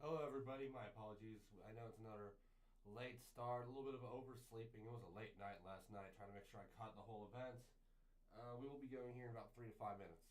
Hello, everybody. My apologies. I know it's another late start, a little bit of oversleeping. It was a late night last night, trying to make sure I caught the whole event. We will be going here in about 3 to 5 minutes.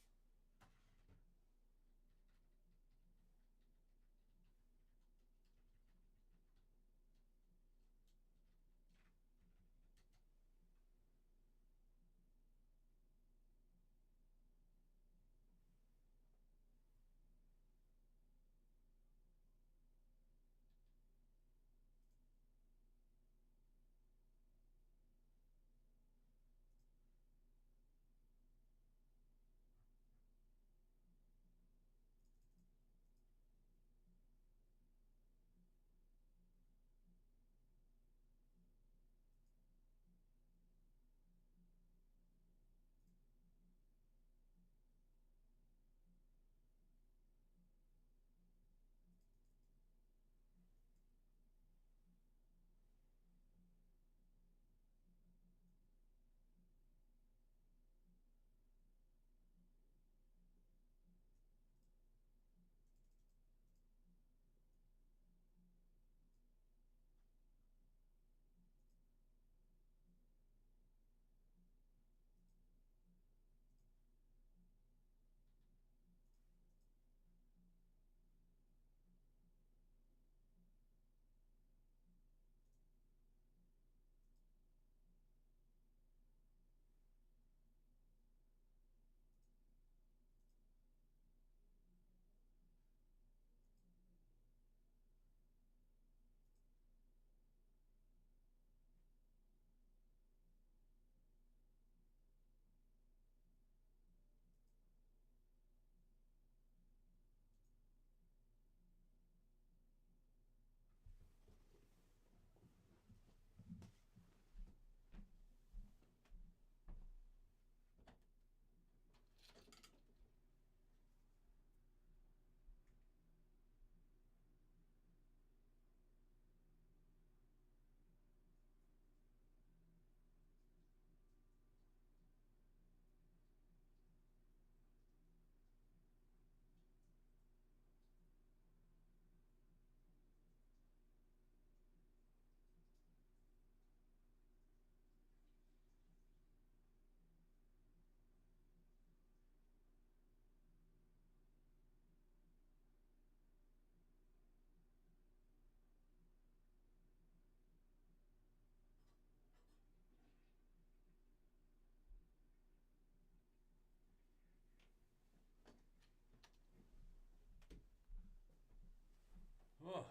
Oh.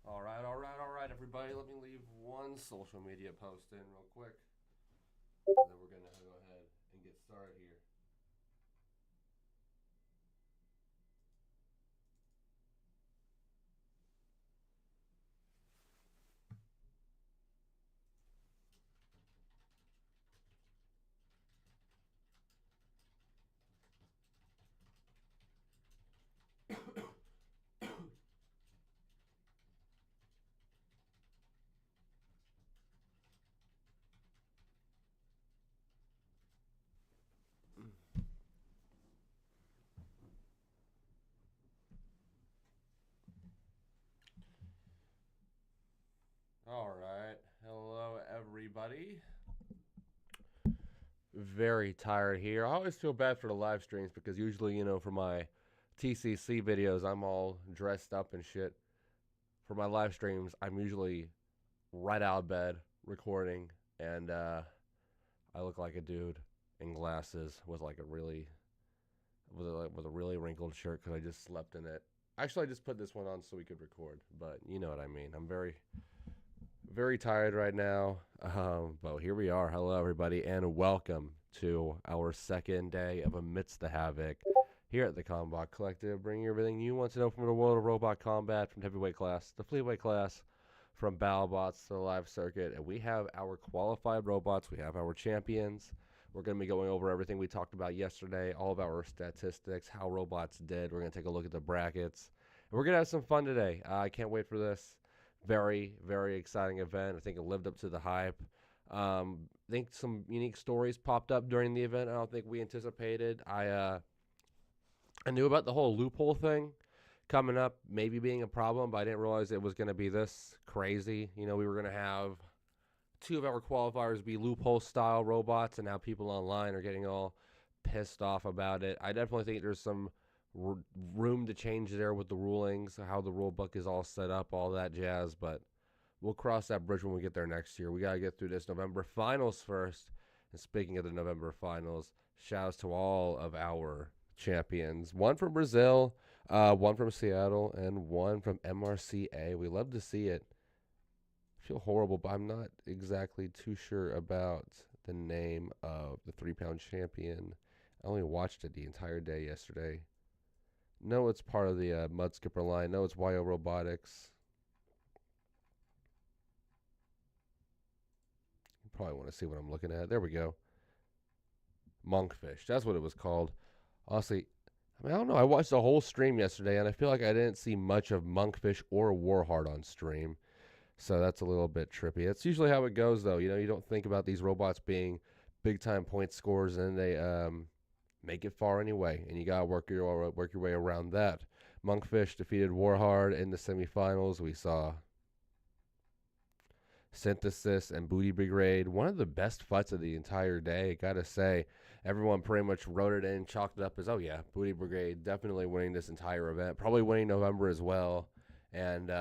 All right, everybody. Let me leave one social media post in real quick. And then we're going to go ahead and get started here. All right. Hello, everybody. Very tired here. I always feel bad for the live streams because usually, for my TCC videos, I'm all dressed up and shit. For my live streams, I'm usually right out of bed recording, and I look like a dude in glasses with like a really with a really wrinkled shirt because I just slept in it. Actually, I just put this one on so we could record, but you know what I mean. I'm very tired right now, but here we are. Hello, everybody, and welcome to our second day of AMIDST the Havoc here at the Combot Collective, bringing you everything you want to know from the world of robot combat, from heavyweight class to fleetweight class, from BattleBots to the live circuit. And we have our qualified robots. We have our champions. We're going to be going over everything we talked about yesterday, all of our statistics, how robots did. We're going to take a look at the brackets. And we're going to have some fun today. I can't wait for this. Very, very exciting event. I think it lived up to the hype. I think some unique stories popped up during the event. I don't think we anticipated. I knew about the whole loophole thing coming up maybe being a problem, but I didn't realize it was going to be this crazy. You know, we were going to have 2 of our qualifiers be loophole-style robots, and now people online are getting all pissed off about it. I definitely think there's some room to change there with the rulings, how the rule book is all set up, all that jazz, but we'll cross that bridge when we get there next year. We got to get through this November finals first. And speaking of the November finals, shouts to all of our champions. One from Brazil, one from Seattle, and one from MRCA. We love to see it. I feel horrible, but I'm not exactly too sure about the name of the 3-pound champion. I only watched it the entire day yesterday. No, it's part of the Mud Skipper line. No, it's YO Robotics. You probably want to see what I'm looking at. There we go. Monkfish. That's what it was called. Honestly, I mean, I don't know. I watched the whole stream yesterday, and I feel like I didn't see much of Monkfish or Warheart on stream. So that's a little bit trippy. That's usually how it goes, though. You know, you don't think about these robots being big-time point scorers, and they make it far anyway. And you got to work your way around that. Monkfish defeated Warheart in the semifinals. We saw Synthesis and Booty Brigade. One of the best fights of the entire day, gotta say. Everyone pretty much wrote it in, chalked it up as, oh yeah, Booty Brigade definitely winning this entire event. Probably winning November as well. And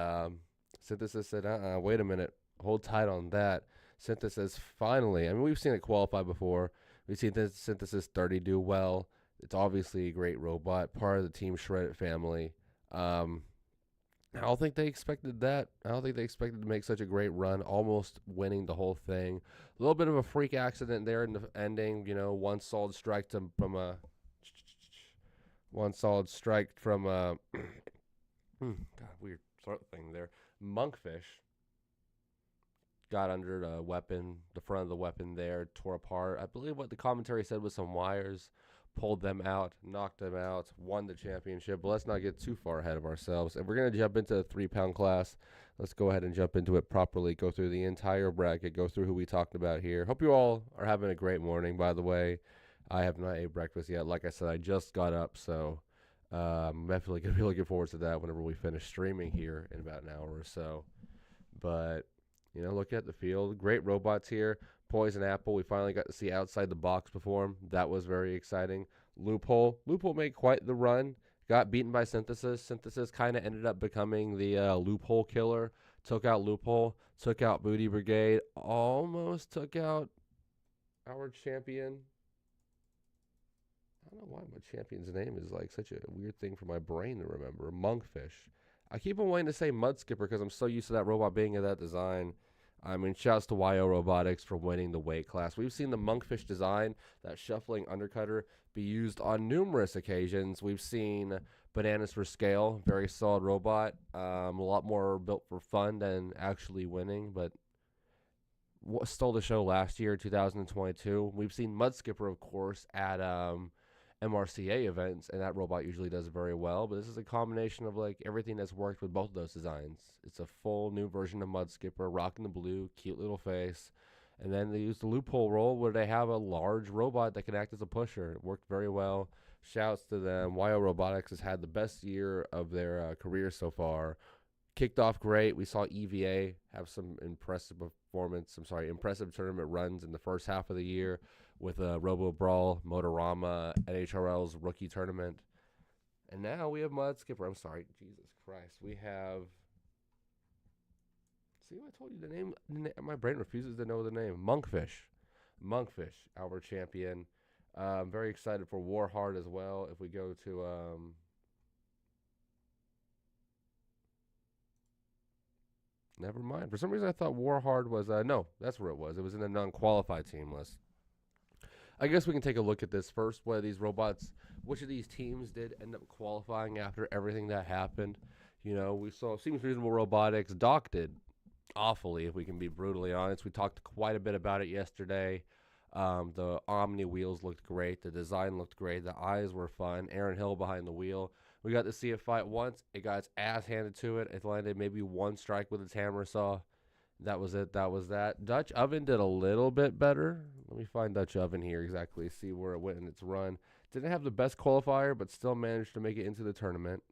Synthesis said, wait a minute. Hold tight on that. Synthesis finally, I mean, we've seen it qualify before. We've seen Synthesis 30 do well. It's obviously a great robot, part of the Team Shredded family. I don't think they expected that. I don't think they expected to make such a great run, almost winning the whole thing. A little bit of a freak accident there in the ending. You know, one solid strike from a God, weird throat thing there. Monkfish got under the weapon, the front of the weapon there, tore apart. I believe what the commentary said was some wires, pulled them out, knocked them out, won the championship. But let's not get too far ahead of ourselves. If we're going to jump into the 3-pound class, let's go ahead and jump into it properly, go through the entire bracket, go through who we talked about here. Hope you all are having a great morning, by the way. I have not ate breakfast yet. Like I said, I just got up, so I'm definitely going to be looking forward to that whenever we finish streaming here in about an hour or so. But, you know, look at the field. Great robots here. Poison Apple, we finally got to see outside the box perform. That was very exciting. Loophole made quite the run. Got beaten by Synthesis. Synthesis kind of ended up becoming the Loophole killer. Took out Loophole. Took out Booty Brigade. Almost took out our champion. I don't know why my champion's name is like such a weird thing for my brain to remember. Monkfish. I keep on wanting to say Mud Skipper because I'm so used to that robot being in that design. I mean, shouts to YO Robotics for winning the weight class. We've seen the Monkfish design, that shuffling undercutter, be used on numerous occasions. We've seen Bananas for Scale, very solid robot. A lot more built for fun than actually winning, but stole the show last year, 2022. We've seen Mud Skipper, of course, at MRCA events, and that robot usually does very well. But this is a combination of like everything that's worked with both of those designs. It's a full new version of Mud Skipper, rocking the blue, cute little face. And then they used the loophole role where they have a large robot that can act as a pusher. It worked very well. Shouts to them. YO Robotics has had the best year of their career so far. Kicked off great. We saw EVA have some impressive tournament runs in the first half of the year with Robo Brawl, Motorama, NHRL's rookie tournament. And now we have Mud Skipper. I'm sorry. Jesus Christ. We have... See, I told you the name. My brain refuses to know the name. Monkfish, our champion. I'm very excited for Warheart as well. If we go to... Never mind. For some reason, I thought Warheart was... no, that's where it was. It was in the non-qualified team list. I guess we can take a look at this first. What these robots... Which of these teams did end up qualifying after everything that happened? You know, we saw Seems Reasonable Robotics. Doc did awfully, if we can be brutally honest. We talked quite a bit about it yesterday. The Omni wheels looked great. The design looked great. The eyes were fun. Aaron Hill behind the wheel. We got to see it fight once. It got its ass handed to it. It landed maybe one strike with its hammer saw. That was it. That was that. Dutch Oven did a little bit better. Let me find Dutch Oven here exactly, see where it went in its run. Didn't have the best qualifier, but still managed to make it into the tournament.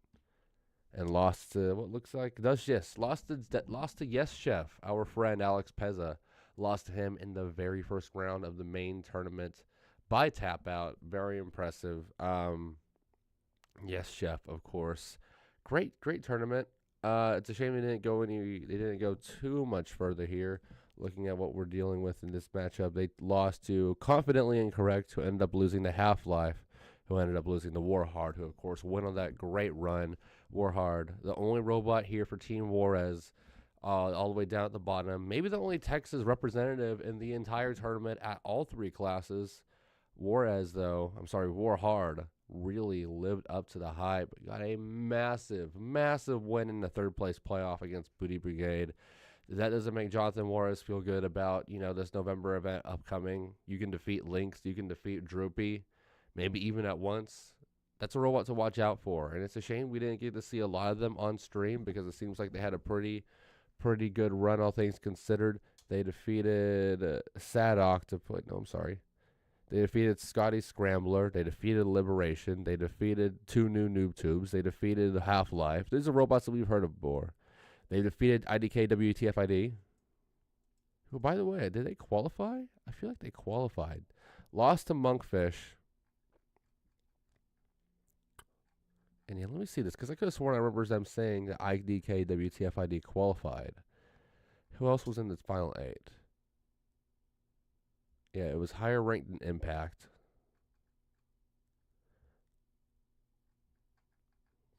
and lost to what looks like lost to Yes Chef. Our friend Alex Pezza lost to him in the very first round of the main tournament by tap out. Very impressive. Yes Chef, of course. Great tournament. It's a shame they didn't go too much further here. Looking at what we're dealing with in this matchup, they lost to Confidently Incorrect, who ended up losing to Half-Life, who ended up losing to Warhard, who of course went on that great run. Warhard, the only robot here for Team Juarez, all the way down at the bottom. Maybe the only Texas representative in the entire tournament at all three classes. Warhard really lived up to the hype. Got a massive win in the third place playoff against Booty Brigade. That doesn't make Jonathan Juarez feel good about, this November event upcoming. You can defeat Lynx, you can defeat Droopy, maybe even at once. That's a robot to watch out for. And it's a shame we didn't get to see a lot of them on stream because it seems like they had a pretty good run, all things considered. They defeated Sad Octopus. No, I'm sorry. They defeated Scotty Scrambler. They defeated Liberation. They defeated two new Noob Tubes. They defeated Half-Life. These are robots that we've heard of before. They defeated IDK WTFID. Who, by the way, did they qualify? I feel like they qualified. Lost to Monkfish. And yeah, let me see this, because I could have sworn I remember them saying that IDK WTFID qualified. Who else was in the final 8? Yeah, it was higher ranked than Impact.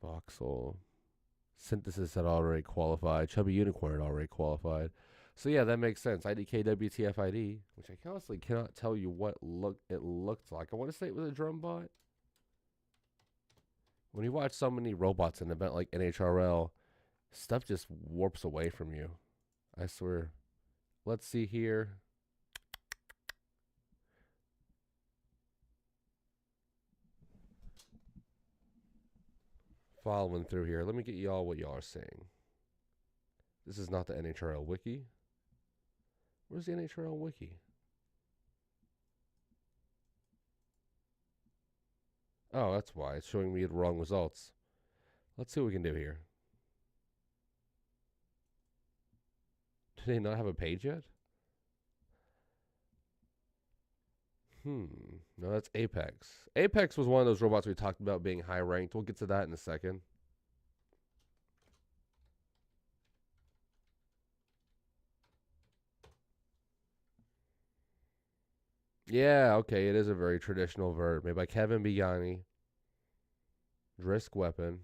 Voxel. Synthesis had already qualified. Chubby Unicorn had already qualified. So yeah, that makes sense. IDK WTFID, which I honestly cannot tell you what it looked like. I want to say it was a drum bot. When you watch so many robots in an event like NHRL, stuff just warps away from you. I swear. Let's see here. Following through here. Let me get y'all what y'all are saying. This is not the NHRL wiki. Where's the NHRL wiki? Oh, that's why. It's showing me the wrong results. Let's see what we can do here. Do they not have a page yet? No, that's Apex. Apex was one of those robots we talked about being high ranked. We'll get to that in a second. Yeah, okay, it is a very traditional vert made by Kevin Biani. Drisk Weapon.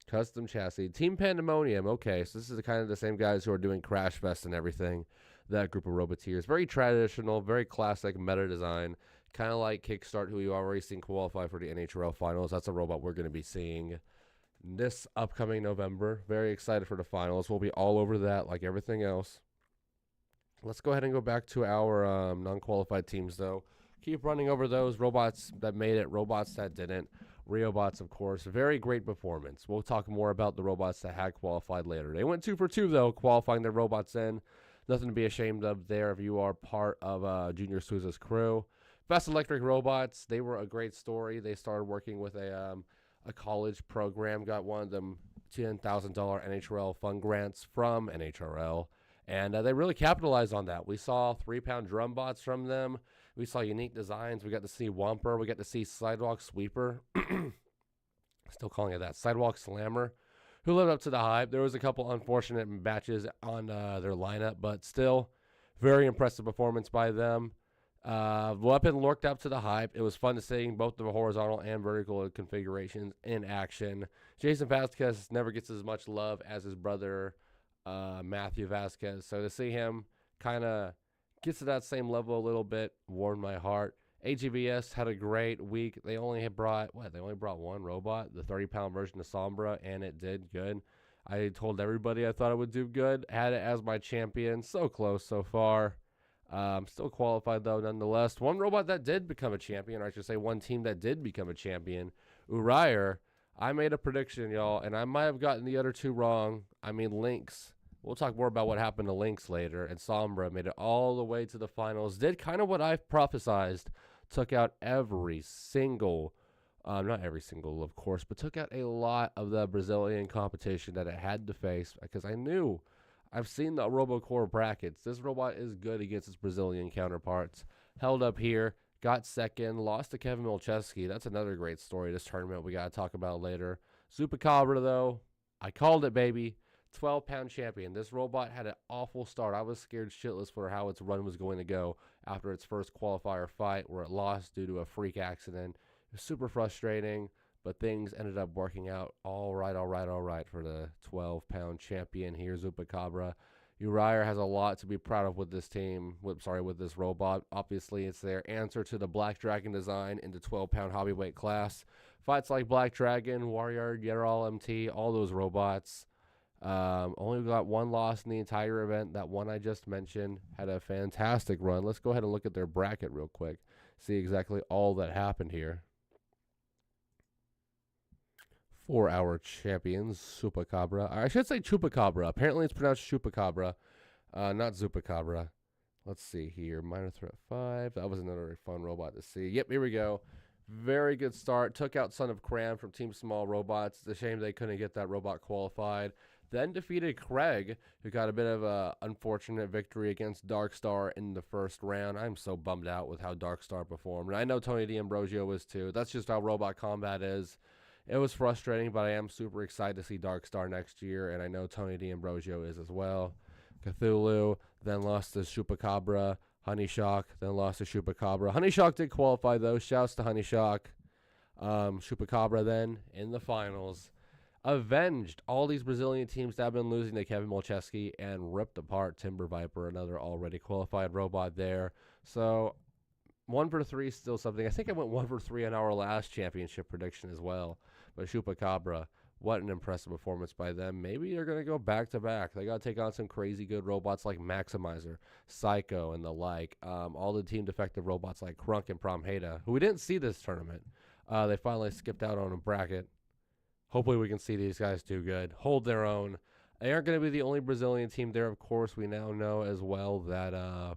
Custom Chassis. Team Pandemonium. Okay, so this is kind of the same guys who are doing Crash Fest and everything. That group of Roboteers. Very traditional, very classic meta design. Kind of like Kickstart, who you already seen qualify for the NHRL finals. That's a robot we're going to be seeing this upcoming November. Very excited for the finals. We'll be all over that like everything else. Let's go ahead and go back to our non-qualified teams, though. Keep running over those robots that made it, robots that didn't. Riobots, of course. Very great performance. We'll talk more about the robots that had qualified later. They went 2 for 2, though, qualifying their robots in. Nothing to be ashamed of there if you are part of Junior Souza's crew. Best Electric Robots, they were a great story. They started working with a college program, got one of them $10,000 NHRL fund grants from NHRL, and they really capitalized on that. We saw 3-pound drum bots from them. We saw unique designs. We got to see Whomper. We got to see Sidewalk Sweeper. Still calling it that. Sidewalk Slammer, who lived up to the hype. There was a couple unfortunate matches on their lineup, but still very impressive performance by them. Weapon looked up to the hype. It was fun to see both the horizontal and vertical configurations in action. Jason Vasquez never gets as much love as his brother Matthew Vasquez, so to see him kind of gets to that same level a little bit warmed my heart. AGVS had a great week. They only brought one robot, the 30-pound version of Sombra, and it did good. I told everybody I thought it would do good. Had it as my champion. So close so far. Still qualified, though, nonetheless. One robot that did become a champion, or I should say one team that did become a champion, Uriah. I made a prediction, y'all, and I might have gotten the other two wrong. I mean, Lynx. We'll talk more about what happened to Lynx later. And Sombra made it all the way to the finals. Did kind of what I've prophesized. Took out every single Not every single, of course, but took out a lot of the Brazilian competition that it had to face because I've seen the RoboCore brackets. This robot is good against its Brazilian counterparts. Held up here, got second, lost to Kevin Milcheski. That's another great story this tournament we got to talk about later. Zupacabra, though, I called it, baby. 12-pound champion. This robot had an awful start. I was scared shitless for how its run was going to go after its first qualifier fight where it lost due to a freak accident. It was super frustrating, but things ended up working out all right for the 12-pound champion here, Zupacabra. Uriah has a lot to be proud of with this team. With this robot. Obviously, it's their answer to the Black Dragon design in the 12-pound hobbyweight class. Fights like Black Dragon, Warrior, Yerol MT, all those robots. Only got one loss in the entire event. That one I just mentioned had a fantastic run. Let's go ahead and look at their bracket real quick. See exactly all that happened here. For our champions, Zupacabra. I should say Chupacabra. Apparently it's pronounced Chupacabra, not Zupacabra. Let's see here. Minor Threat 5. That was another fun robot to see. Yep, here we go. Very good start. Took out Son of Cram from Team Small Robots. It's a shame they couldn't get that robot qualified. Then defeated Craig, who got a bit of an unfortunate victory against Darkstar in the first round. I'm so bummed out with how Darkstar performed. And I know Tony D'Ambrosio was too. That's just how robot combat is. It was frustrating, but I am super excited to see Darkstar next year, and I know Tony D'Ambrosio is as well. Cthulhu, then lost to Chupacabra. Honey Shock, then lost to Chupacabra. Honey Shock did qualify, though. Shouts to Honey Shock. Chupacabra then in the finals. Avenged all these Brazilian teams that have been losing to Kevin Milcheski and ripped apart Timber Viper, another already qualified robot there. So 1 for 3 is still something. I think I went 1 for 3 on our last championship prediction as well. But Chupacabra, what an impressive performance by them. Maybe they're going to go back-to-back. They got to take on some crazy good robots like Maximizer, Psycho, and the like. All the team defective robots like Krunk and Promheda, who we didn't see this tournament. They finally skipped out on a bracket. Hopefully we can see these guys do good, hold their own. They aren't going to be the only Brazilian team there, of course. We now know as well that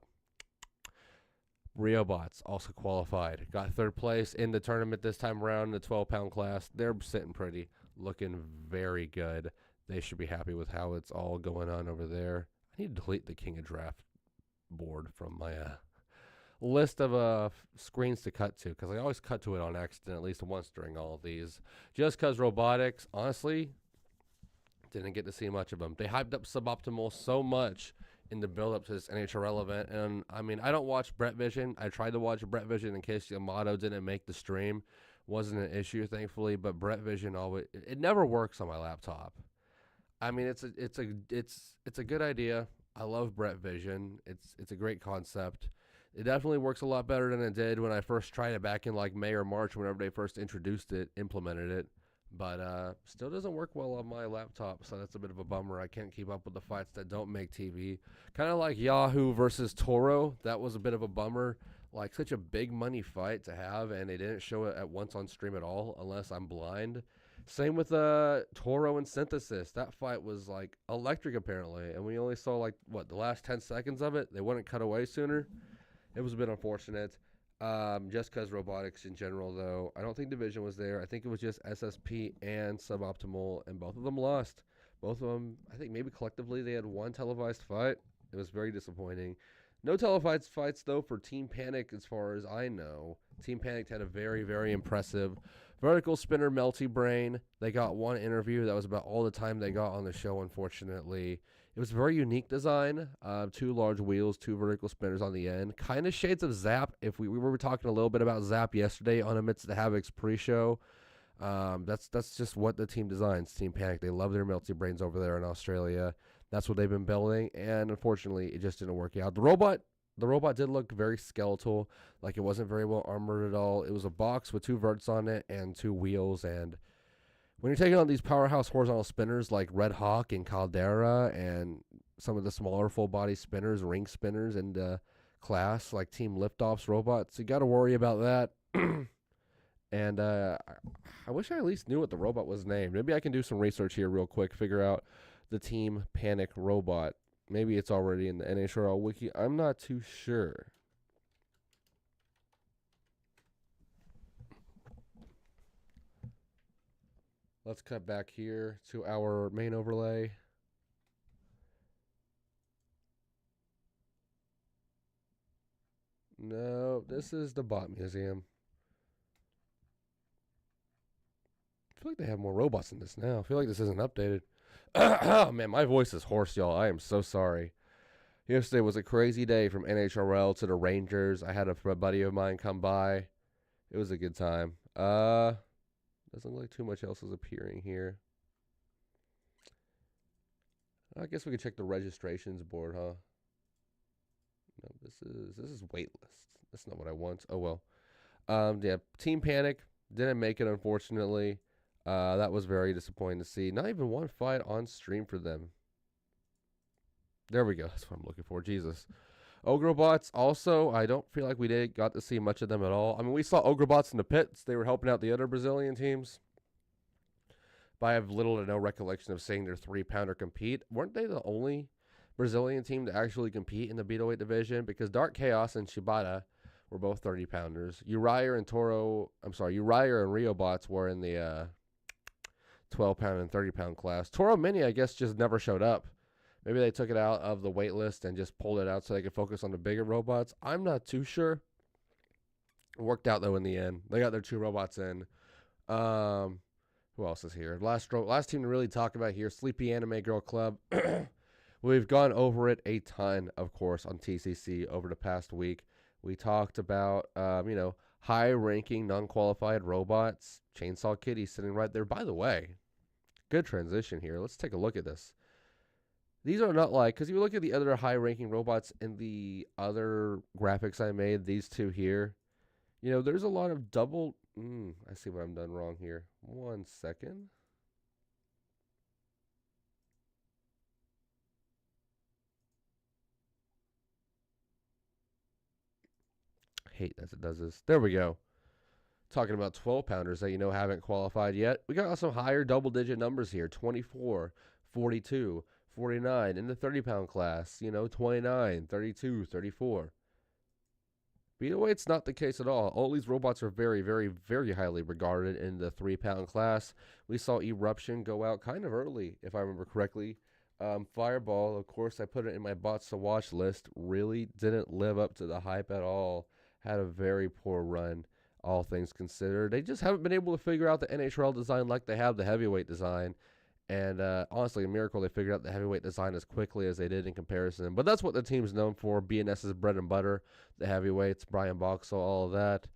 Riobots also qualified. Got third place in the tournament this time around in the 12-pound class. They're sitting pretty, looking very good. They should be happy with how it's all going on over there. I need to delete the King of Draft board from my list of screens to cut to, because I always cut to it on accident at least once during all of these. Just because robotics, honestly, didn't get to see much of them. They hyped up Suboptimal so much in the build-up to this NHRL event, and I mean, I don't watch Brett Vision. I tried to watch Brett Vision in case Yamato didn't make the stream. Wasn't an issue, thankfully, but Brett Vision always, it never works on my laptop. I mean, it's a good idea. I love Brett Vision. It's a great concept. It definitely works a lot better than it did when I first tried it back in like May or March, whenever they first introduced it, implemented it. But still doesn't work well on my laptop, so that's a bit of a bummer. I can't keep up with the fights that don't make TV. Kind of like Yahoo versus Toro. That was a bit of a bummer. Like, such a big money fight to have, and they didn't show it at once on stream at all, unless I'm blind. Same with Toro and Synthesis. That fight was, like, electric, apparently, and we only saw, like, what, the last 10 seconds of it? They wouldn't cut away sooner. It was a bit unfortunate. Just because robotics in general, though, I don't think Division was there. I think it was just SSP and Suboptimal, and both of them lost. Both of them, I think maybe collectively they had one televised fight. It was very disappointing. No televised fights, though, for Team Panic, as far as I know. Team Panic had a very, very impressive vertical spinner Melty Brain. They got one interview. That was about all the time they got on the show, unfortunately. It was a very unique design. 2 large wheels, 2 vertical spinners on the end. Kind of shades of Zap. If we were talking a little bit about Zap yesterday on AMIDST the Havoc's pre-show. That's just what the team designs, Team Panic. They love their Melty Brains over there in Australia. That's what they've been building, and unfortunately, it just didn't work out. The robot did look very skeletal, like it wasn't very well armored at all. It was a box with 2 verts on it and 2 wheels, and when you're taking on these powerhouse horizontal spinners like Red Hawk and Caldera and some of the smaller full-body spinners, ring spinners, and class like Team Liftoff's robots, you got to worry about that. And I wish I at least knew what the robot was named. Maybe I can do some research here real quick, figure out the Team Panic robot. Maybe it's already in the NHRL wiki. I'm not too sure. Let's cut back here to our main overlay. No, this is the Bot Museum. I feel like they have more robots in this now. I feel like this isn't updated. Oh, man, my voice is hoarse, y'all. I am so sorry. Yesterday was a crazy day from NHRL to the Rangers. I had a buddy of mine come by. It was a good time. Doesn't look like too much else is appearing here. I guess we could check the registrations board, huh? No, this is waitlist. That's not what I want. Oh well. Yeah, Team Panic didn't make it, unfortunately. That was very disappointing to see. Not even one fight on stream for them. There we go. That's what I'm looking for. Jesus. Ogrobots also, I don't feel like we got to see much of them at all. I mean, we saw Ogrobots in the pits. They were helping out the other Brazilian teams. But I have little to no recollection of seeing their 3-pounder compete. Weren't they the only Brazilian team to actually compete in the Beetleweight division? Because Dark Chaos and Shibata were both 30-pounders. Uriah and Riobots were in the 12-pound and 30-pound class. Toro Mini, I guess, just never showed up. Maybe they took it out of the weight list and just pulled it out so they could focus on the bigger robots. I'm not too sure. It worked out, though, in the end. They got their 2 robots in. Who else is here? Last team to really talk about here, Sleepy Anime Girl Club. We've gone over it a ton, of course, on TCC over the past week. We talked about, high-ranking, non-qualified robots. Chainsaw Kitty sitting right there. By the way, good transition here. Let's take a look at this. These are not like, because you look at the other high-ranking robots in the other graphics I made, these 2 here, there's a lot of double... I see what I'm done wrong here. 1 second. Hate as it does this. There we go. Talking about 12-pounders that haven't qualified yet. We got some higher double-digit numbers here. 24, 42, 49 in the 30-pound class. 29, 32, 34. Beetleweight's not the case at all. All these robots are very, very, very highly regarded in the 3-pound class. We saw Eruption go out kind of early, if I remember correctly. Fireball, of course, I put it in my bots to watch list. Really didn't live up to the hype at all. Had a very poor run, all things considered. They just haven't been able to figure out the NHRL design like they have the heavyweight design. And honestly, a miracle they figured out the heavyweight design as quickly as they did in comparison. But that's what the team's known for. BNS's bread and butter, the heavyweights, Brian Boxall, all of that.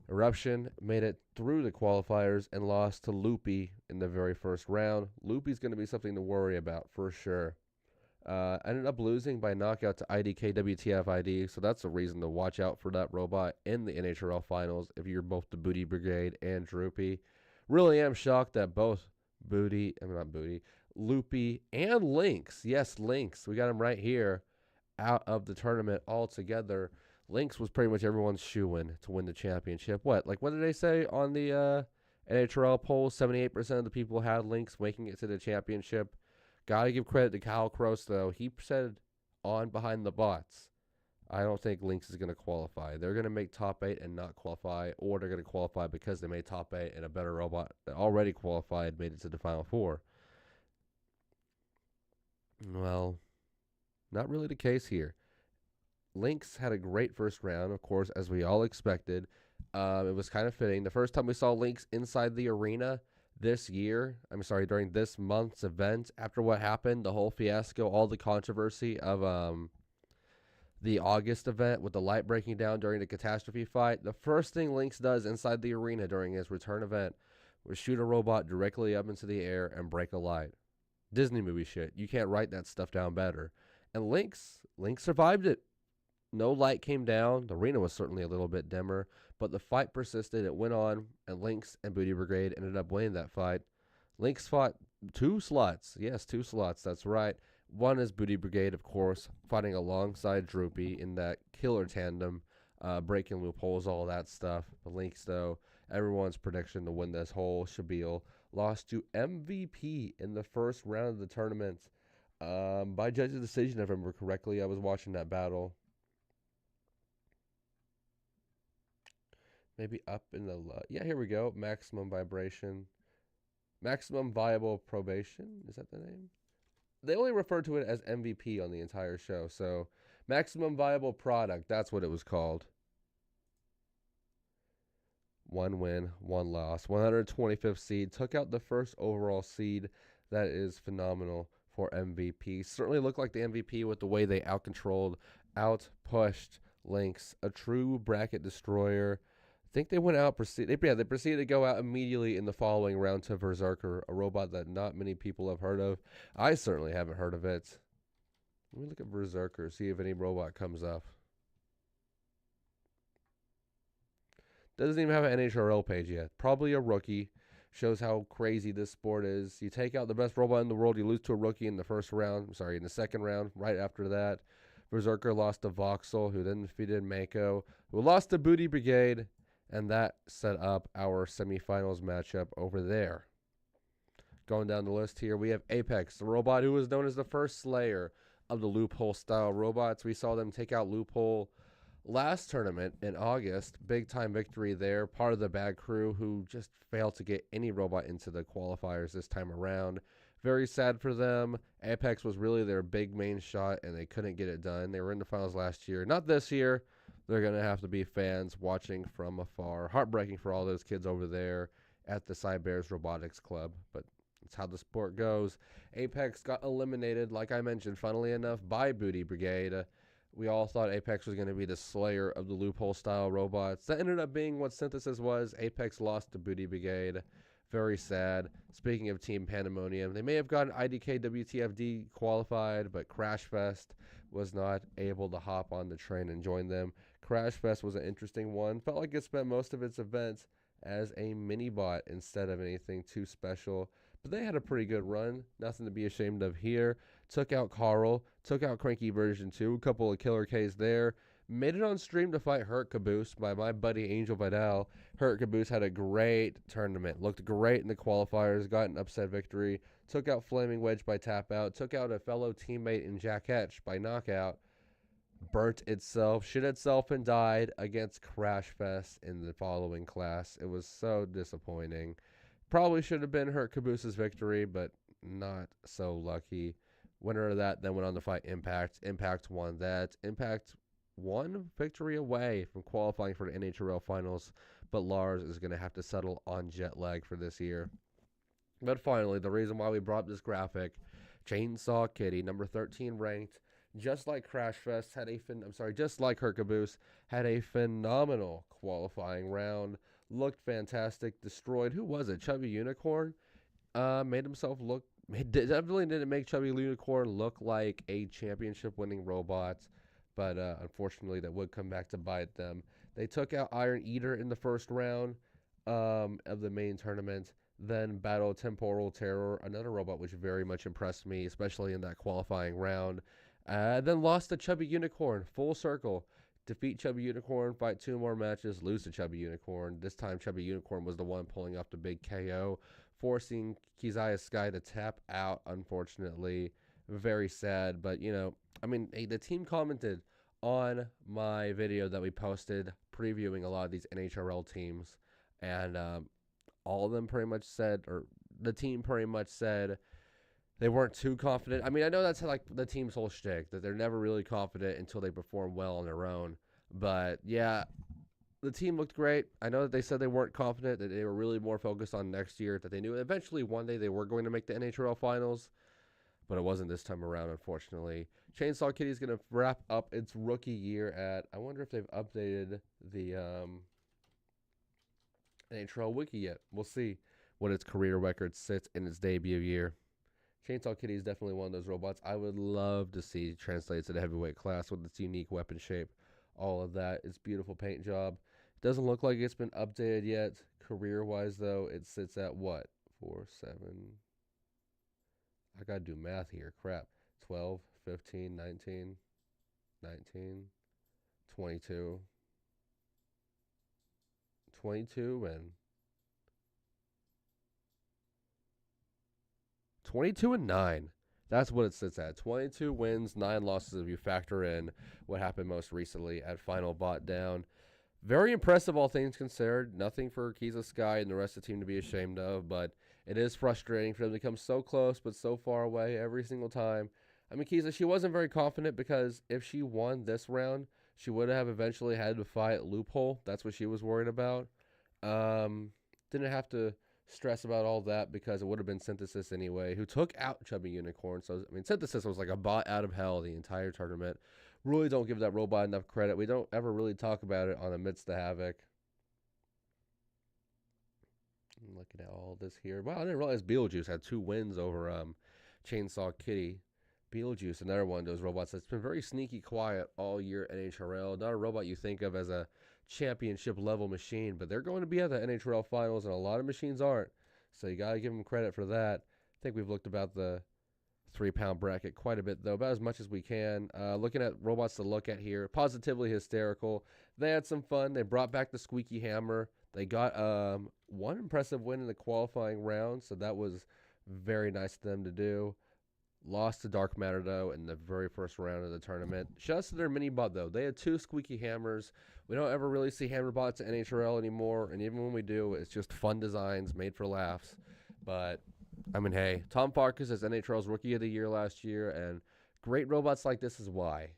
Eruption made it through the qualifiers and lost to Loopy in the very first round. Loopy's going to be something to worry about for sure. Ended up losing by knockout to IDK WTFID, so that's a reason to watch out for that robot in the NHRL finals if you're both the Booty Brigade and Droopy. Really am shocked that both Loopy and Lynx. Yes, Lynx. We got him right here out of the tournament altogether. Lynx was pretty much everyone's shoo-in to win the championship. What did they say on the NHRL poll? 78% of the people had Lynx making it to the championship. Gotta give credit to Kyle Cross, though. He said on behind the bots, I don't think Lynx is going to qualify. They're going to make top 8 and not qualify, or they're going to qualify because they made top 8 and a better robot that already qualified made it to the Final 4. Well, not really the case here. Lynx had a great first round, of course, as we all expected. It was kind of fitting. The first time we saw Lynx inside the arena during this month's event, after what happened, the whole fiasco, all the controversy of the August event with the light breaking down during the catastrophe fight, the first thing Lynx does inside the arena during his return event was shoot a robot directly up into the air and break a light. Disney movie shit. You can't write that stuff down better. And Lynx survived it. No light came down. The arena was certainly a little bit dimmer, but the fight persisted. It went on, and Lynx and Booty Brigade ended up winning that fight. Lynx fought 2 slots. Yes, 2 slots. That's right. One is Booty Brigade, of course, fighting alongside Droopy in that killer tandem, breaking loopholes, all that stuff. But Lynx, though, everyone's prediction to win this whole shabeel, lost to MVP in the first round of the tournament by judge's decision, if I remember correctly. I was watching that battle. Maybe up in the... yeah, here we go. Maximum vibration. Maximum Viable Probation, is that the name? They only referred to it as MVP on the entire show, so Maximum Viable Product, that's what it was called. 1 win, 1 loss. 125th seed. Took out the first overall seed. That is phenomenal for MVP. Certainly looked like the MVP with the way they outcontrolled, outpushed Lynx. A true bracket destroyer. I think they went out, they proceeded to go out immediately in the following round to Berserker, a robot that not many people have heard of. I certainly haven't heard of it. Let me look at Berserker, see if any robot comes up. Doesn't even have an NHRL page yet. Probably a rookie. Shows how crazy this sport is. You take out the best robot in the world, you lose to a rookie in the first round. Sorry, in the second round. Right after that, Berserker lost to Voxel, who then defeated Mako, who lost to Booty Brigade, and that set up our semifinals matchup over there. Going down the list here, we have Apex, the robot who was known as the first slayer of the Loophole-style robots. We saw them take out Loophole last tournament in August. Big time victory there. Part of the bad crew who just failed to get any robot into the qualifiers this time around. Very sad for them. Apex was really their big main shot, and they couldn't get it done. They were in the finals last year. Not this year. They're going to have to be fans watching from afar. Heartbreaking for all those kids over there at the Cybears Robotics Club, but it's how the sport goes. Apex got eliminated, like I mentioned, funnily enough, by Booty Brigade. We all thought Apex was going to be the slayer of the Loophole-style robots. That ended up being what Synthesis was. Apex lost to Booty Brigade. Very sad. Speaking of Team Pandemonium, they may have gotten IDK WTFD qualified, but Crashfest was not able to hop on the train and join them. Crashfest was an interesting one. Felt like it spent most of its events as a mini-bot instead of anything too special. But they had a pretty good run. Nothing to be ashamed of here. Took out Carl. Took out Cranky version 2. A couple of killer Ks there. Made it on stream to fight Hurt Caboose by my buddy Angel Vidal. Hurt Caboose had a great tournament. Looked great in the qualifiers. Got an upset victory. Took out Flaming Wedge by tap out. Took out a fellow teammate in Jack Etch by knockout. Burnt itself, shit itself, and died against Crashfest in the following class. It was so disappointing. Probably should have been Hurt Caboose's victory, but not so lucky. Winner of that then went on to fight Impact. Impact won that. Impact one victory away from qualifying for the NHRL finals, but Lars is going to have to settle on jet lag for this year. But finally, the reason why we brought up this graphic, Chainsaw Kitty, number 13 ranked, just like Crashfest, just like Hurt Caboose, had a phenomenal qualifying round. Looked fantastic. Destroyed, who was it? Chubby Unicorn? Definitely didn't make Chubby Unicorn look like a championship-winning robot, but unfortunately that would come back to bite them. They took out Iron Eater in the first round of the main tournament, then battled Temporal Terror, another robot which very much impressed me, especially in that qualifying round. Then lost to Chubby Unicorn, full circle. Defeat Chubby Unicorn, fight 2 more matches, lose to Chubby Unicorn. This time Chubby Unicorn was the one pulling off the big KO, forcing Keziah Sky to tap out, unfortunately. Very sad, but, the team commented on my video that we posted previewing a lot of these NHRL teams, and all of them pretty much said, or the team pretty much said, they weren't too confident. I mean, I know that's like the team's whole shtick, that they're never really confident until they perform well on their own. But, yeah, the team looked great. I know that they said they weren't confident, that they were really more focused on next year, that they knew eventually one day they were going to make the NHRL finals, but it wasn't this time around, unfortunately. Chainsaw Kitty is going to wrap up its rookie year at, I wonder if they've updated the NHRL wiki yet. We'll see what its career record sits in its debut year. Chainsaw Kitty is definitely one of those robots I would love to see translated to the heavyweight class with its unique weapon shape, all of that. Its beautiful paint job. It doesn't look like it's been updated yet. Career-wise, though, it sits at what? 4, 7... I got to do math here. Crap. 12, 15, 19, 22. 22 and 22 and 9. That's what it sits at. 22 wins, 9 losses if you factor in what happened most recently at Final Bot Down. Very impressive, all things considered. Nothing for Keys of Sky and the rest of the team to be ashamed of, but It is frustrating for them to come so close but so far away every single time. I mean, Kiza, she wasn't very confident because if she won this round, she would have eventually had to fight Loophole. That's what she was worried about. Didn't have to stress about all that because it would have been Synthesis anyway, who took out Chubby Unicorn. So, I mean, Synthesis was like a bot out of hell the entire tournament. Really don't give that robot enough credit. We don't ever really talk about it on AMIDST Havoc. I'm looking at all this here. Wow, I didn't realize Beetlejuice had 2 wins over Chainsaw Kitty. Beetlejuice, another one of those robots that's been very sneaky quiet all year at NHRL. Not a robot you think of as a championship level machine, but they're going to be at the NHRL finals, and a lot of machines aren't. So you got to give them credit for that. I think we've looked about the 3-pound bracket quite a bit, though, about as much as we can. Looking at robots to look at here, Positively Hysterical. They had some fun. They brought back the Squeaky Hammer. They got one impressive win in the qualifying round, so that was very nice of them to do. Lost to Dark Matter, though, in the very first round of the tournament. Shouts to their mini bot, though. They had 2 Squeaky Hammers. We don't ever really see hammer bots at NHRL anymore, and even when we do, it's just fun designs made for laughs. But, I mean, hey, Tom Farkas is NHRL's Rookie of the Year last year, and great robots like this is why.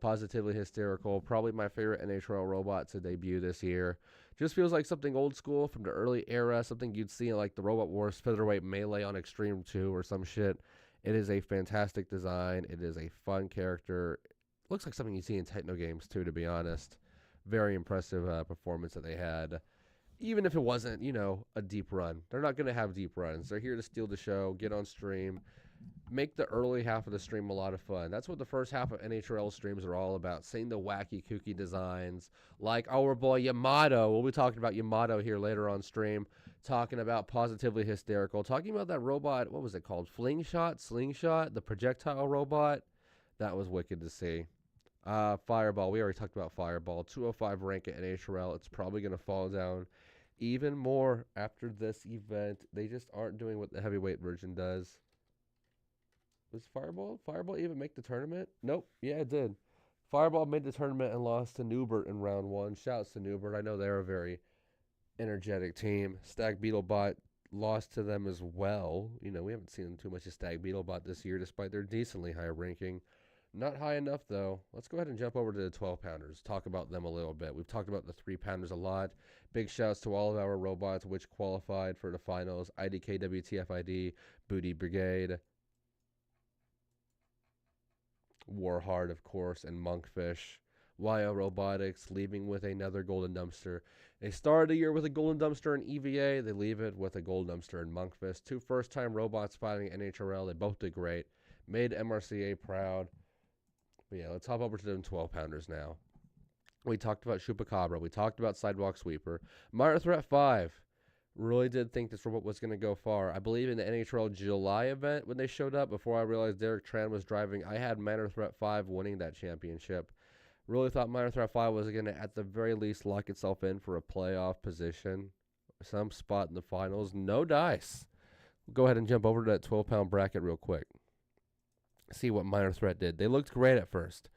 Positively Hysterical, probably my favorite NHRL robot to debut this year. Just feels like something old school from the early era, something you'd see in like the Robot Wars Featherweight Melee on Extreme 2 or some shit. It is a fantastic design. It is a fun character. Looks like something you see in Techno games too, to be honest. Very impressive performance that they had. Even if it wasn't, you know, a deep run. They're not going to have deep runs. They're here to steal the show, get on stream, make the early half of the stream a lot of fun. That's what the first half of NHRL streams are all about. Seeing the wacky, kooky designs. Like our boy Yamato. We'll be talking about Yamato here later on stream. Talking about Positively Hysterical. Talking about that robot, what was it called? Slingshot? The projectile robot? That was wicked to see. Fireball. We already talked about Fireball. 205 rank at NHRL. It's probably going to fall down even more after this event. They just aren't doing what the heavyweight version does. Was Fireball even make the tournament? Nope. Yeah, it did. Fireball made the tournament and lost to Newbert in round 1. Shouts to Newbert. I know they're a very energetic team. Stag Beetlebot lost to them as well. You know, we haven't seen too much of Stag Beetlebot this year, despite their decently high ranking. Not high enough, though. Let's go ahead and jump over to the 12-pounders. Talk about them a little bit. We've talked about the 3-pounders a lot. Big shouts to all of our robots which qualified for the finals. IDK, WTFID, Booty Brigade, Warhard, of course, and Monkfish. YO Robotics leaving with another golden dumpster. They started the year with a golden dumpster in EVA. They leave it with a golden dumpster in Monkfish. 2 first-time robots fighting NHRL. They both did great. Made MRCA proud. But yeah, let's hop over to them 12-pounders now. We talked about Chupacabra. We talked about Sidewalk Sweeper. Minor Threat 5. Really did think this robot was going to go far. I believe in the NHRL July event when they showed up, before I realized Derek Tran was driving, I had Minor Threat 5 winning that championship. Really thought Minor Threat 5 was going to, at the very least, lock itself in for a playoff position. Some spot in the finals. No dice. We'll go ahead and jump over to that 12-pound bracket real quick. See what Minor Threat did. They looked great at first.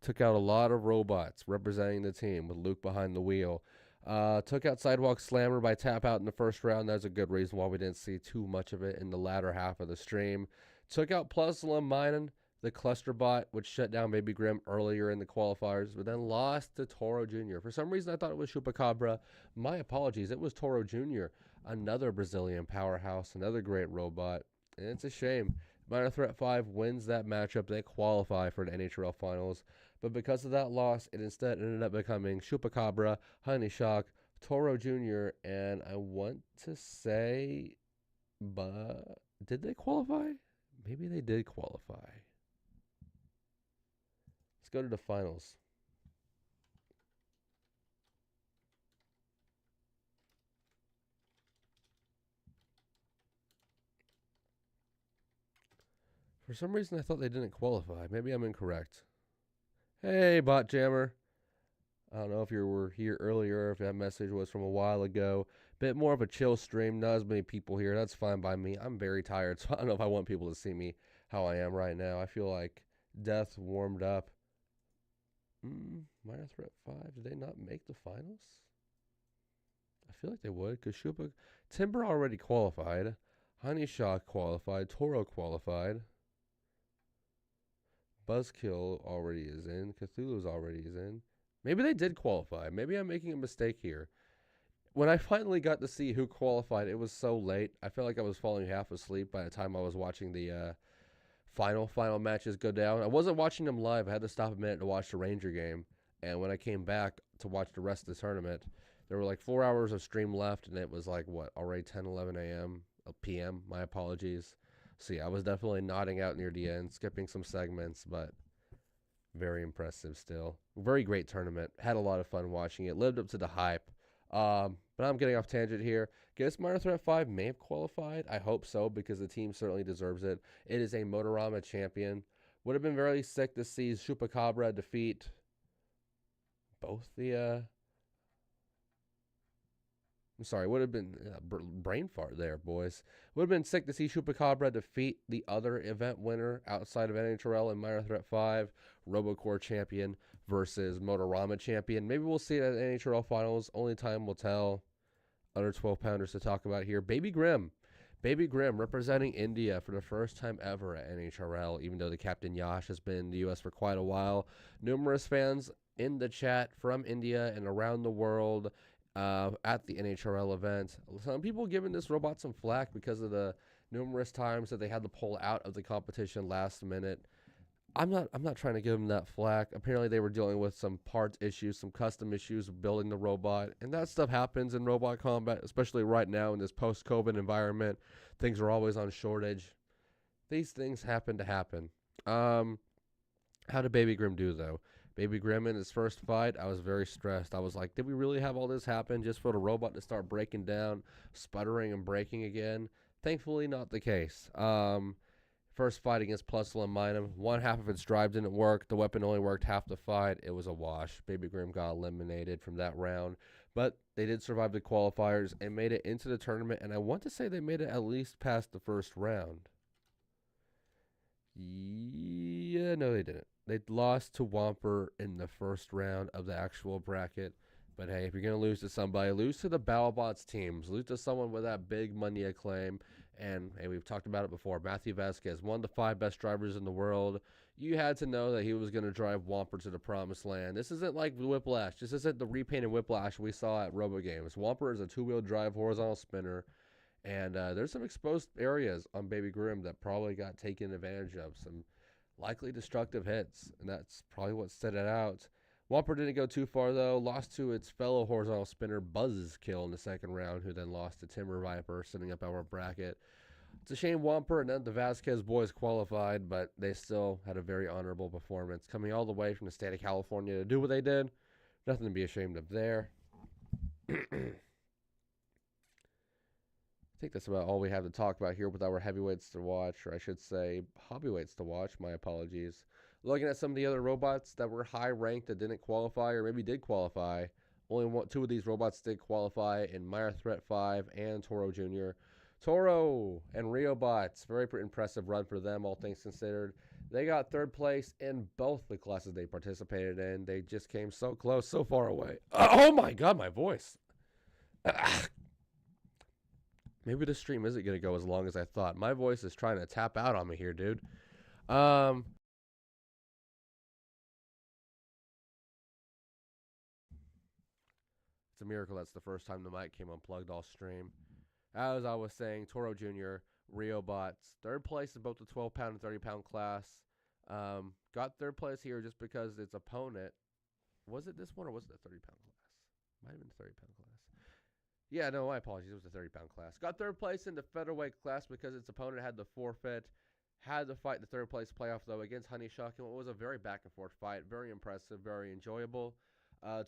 Took out a lot of robots representing the team with Luke behind the wheel. Took out Sidewalk Slammer by tap out in the first round. That's a good reason why we didn't see too much of it in the latter half of the stream. Took out Puzzle Minen, the cluster bot, which shut down Baby Grim earlier in the qualifiers, but then lost to Toro Jr. For some reason, I thought it was Chupacabra. My apologies. It was Toro Jr., another Brazilian powerhouse, another great robot. And it's a shame. Minor Threat 5 wins that matchup. They qualify for the NHRL finals. But because of that loss, it instead ended up becoming Chupacabra, Honey Shock, Toro Jr., and I want to say, but did they qualify? Maybe they did qualify. Let's go to the finals. For some reason, I thought they didn't qualify. Maybe I'm incorrect. Hey, Bot Jammer. I don't know if you were here earlier, if that message was from a while ago. Bit more of a chill stream, not as many people here. That's fine by me. I'm very tired, so I don't know if I want people to see me how I am right now. I feel like death warmed up. Minor Threat 5, did they not make the finals? I feel like they would, because Timber already qualified. Honeyshaw qualified. Toro qualified. Buzzkill already is in. Cthulhu's already is in. Maybe they did qualify. Maybe I'm making a mistake here. When I finally got to see who qualified, it was so late. I felt like I was falling half asleep by the time I was watching the final matches go down. I wasn't watching them live. I had to stop a minute to watch the Ranger game. And when I came back to watch the rest of the tournament, there were like 4 hours of stream left, and it was like, what, already 10, 11 a.m., p.m., my apologies. So yeah, I was definitely nodding out near the end, skipping some segments, but very impressive still. Very great tournament. Had a lot of fun watching it. Lived up to the hype. But I'm getting off tangent here. Guess Minor Threat 5 may have qualified. I hope so, because the team certainly deserves it. It is a Motorama champion. Would have been very sick to see Chupacabra defeat both the I'm sorry, would have been brain fart there, boys. Would have been sick to see Chupacabra defeat the other event winner outside of NHRL and Minor Threat 5, Robocore champion versus Motorama champion. Maybe we'll see it at NHRL finals. Only time will tell. Other 12-pounders to talk about here. Baby Grim. Baby Grim representing India for the first time ever at NHRL, even though the Captain Yash has been in the U.S. for quite a while. Numerous fans in the chat from India and around the world at the NHRL event. Some people giving this robot some flack because of the numerous times that they had to pull out of the competition last minute. I'm not trying to give them that flack. Apparently they were dealing with some parts issues, some custom issues building the robot, and that stuff happens in robot combat, especially right now in this post-COVID environment. Things are always on shortage. These things happen to happen. How did Baby Grim do though? Baby Grim in his first fight, I was very stressed. I was like, did we really have all this happen just for the robot to start breaking down, sputtering and breaking again? Thankfully, not the case. First fight against Plusle and Minum, one half of its drive didn't work. The weapon only worked half the fight. It was a wash. Baby Grim got eliminated from that round. But they did survive the qualifiers and made it into the tournament. And I want to say they made it at least past the first round. Yeah, no, they didn't. They lost to Whomper in the first round of the actual bracket. But hey, if you're going to lose to somebody, lose to the BattleBots teams. Lose to someone with that big money acclaim. And hey, we've talked about it before. Matthew Vasquez, one of the 5 best drivers in the world. You had to know that he was going to drive Whomper to the promised land. This isn't like Whiplash. This isn't the repainted Whiplash we saw at RoboGames. Whomper is a 2-wheel drive horizontal spinner. And there's some exposed areas on Baby Grim that probably got taken advantage of. Some likely destructive hits. And that's probably what set it out. Whomper didn't go too far, though. Lost to its fellow horizontal spinner, Buzzkill, in the second round, who then lost to Timber Viper, setting up our bracket. It's a shame Whomper and then the Vasquez boys qualified, but they still had a very honorable performance, coming all the way from the state of California to do what they did. Nothing to be ashamed of there. I think that's about all we have to talk about here with our heavyweights to watch, or I should say hobbyweights to watch. My apologies. Looking at some of the other robots that were high ranked that didn't qualify or maybe did qualify. Only 2 of these robots did qualify in Minor Threat 5 and Toro Jr. Toro and Riobots, very impressive run for them, all things considered. They got 3rd place in both the classes they participated in. They just came so close, so far away. Oh my God, my voice. Maybe the stream isn't going to go as long as I thought. My voice is trying to tap out on me here, dude. It's a miracle that's the first time the mic came unplugged all stream. As I was saying, Toro Jr., Riobots, 3rd place in both the 12-pound and 30-pound class. Got 3rd place here just because its opponent, was it this one or was it the 30-pound class? Might have been the 30-pound class. Yeah, no, my apologies. It was the 30-pound class. Got 3rd place in the featherweight class because its opponent had the forfeit. Had to fight the 3rd place playoff, though, against Honeyshaw. It was a very back-and-forth fight. Very impressive, very enjoyable.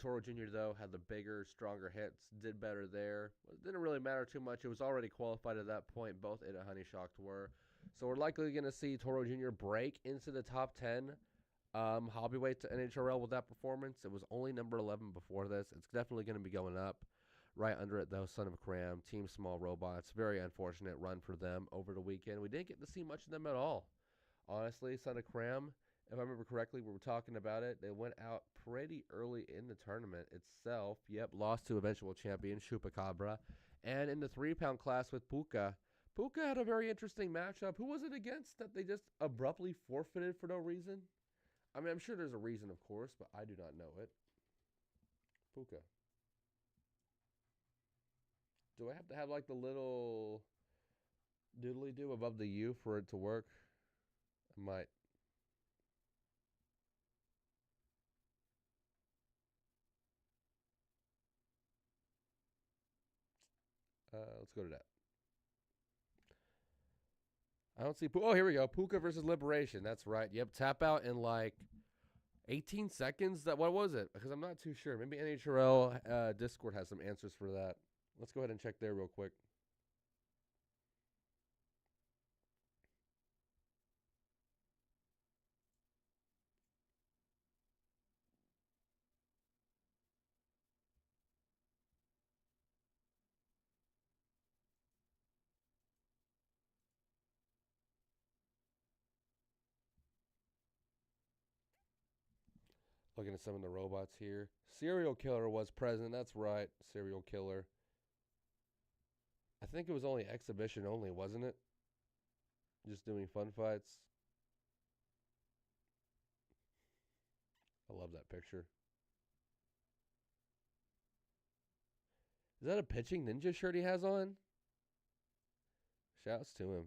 Toro Jr., though, had the bigger, stronger hits. Did better there. It didn't really matter too much. It was already qualified at that point. Both it and Honeyshaw were. So we're likely going to see Toro Jr. break into the top 10 hobbyweight to NHRL with that performance. It was only number 11 before this. It's definitely going to be going up. Right under it, though, Son of Cram, Team Small Robots. Very unfortunate run for them over the weekend. We didn't get to see much of them at all. Honestly, Son of Cram, if I remember correctly, we were talking about it. They went out pretty early in the tournament itself. Yep, lost to eventual champion Chupacabra. And in the 3-pound class with Puka, Puka had a very interesting matchup. Who was it against that they just abruptly forfeited for no reason? I mean, I'm sure there's a reason, of course, but I do not know it. Puka. Do I have to have like the little doodly do above the U for it to work? I might. Let's go to that. I don't see. Oh, here we go. Puka versus Liberation. That's right. Yep. Tap out in like 18 seconds. What was it? Because I'm not too sure. Maybe NHRL Discord has some answers for that. Let's go ahead and check there real quick. Looking at some of the robots here. Serial Killer was present. That's right. Serial Killer. I think it was only exhibition only, wasn't it? Just doing fun fights. I love that picture. Is that a pitching ninja shirt he has on? Shouts to him.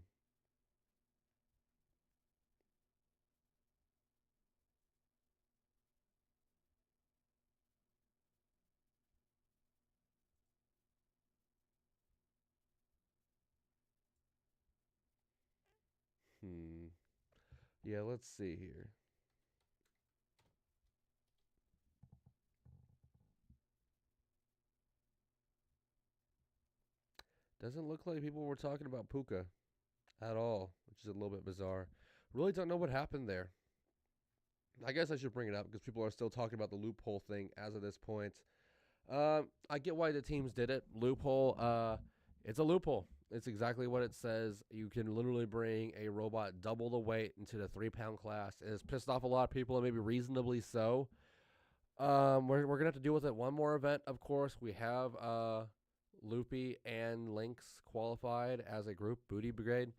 Yeah, let's see here. Doesn't look like people were talking about Puka at all, which is a little bit bizarre. Really don't know what happened there. I guess I should bring it up because people are still talking about the loophole thing as of this point. I get why the teams did it. Loophole, it's a loophole. It's exactly what it says. You can literally bring a robot double the weight into the 3-pound class. It has pissed off a lot of people, and maybe reasonably so. We're gonna have to deal with it one more event. Of course, we have Loopy and Lynx qualified as a group, Booty Brigade.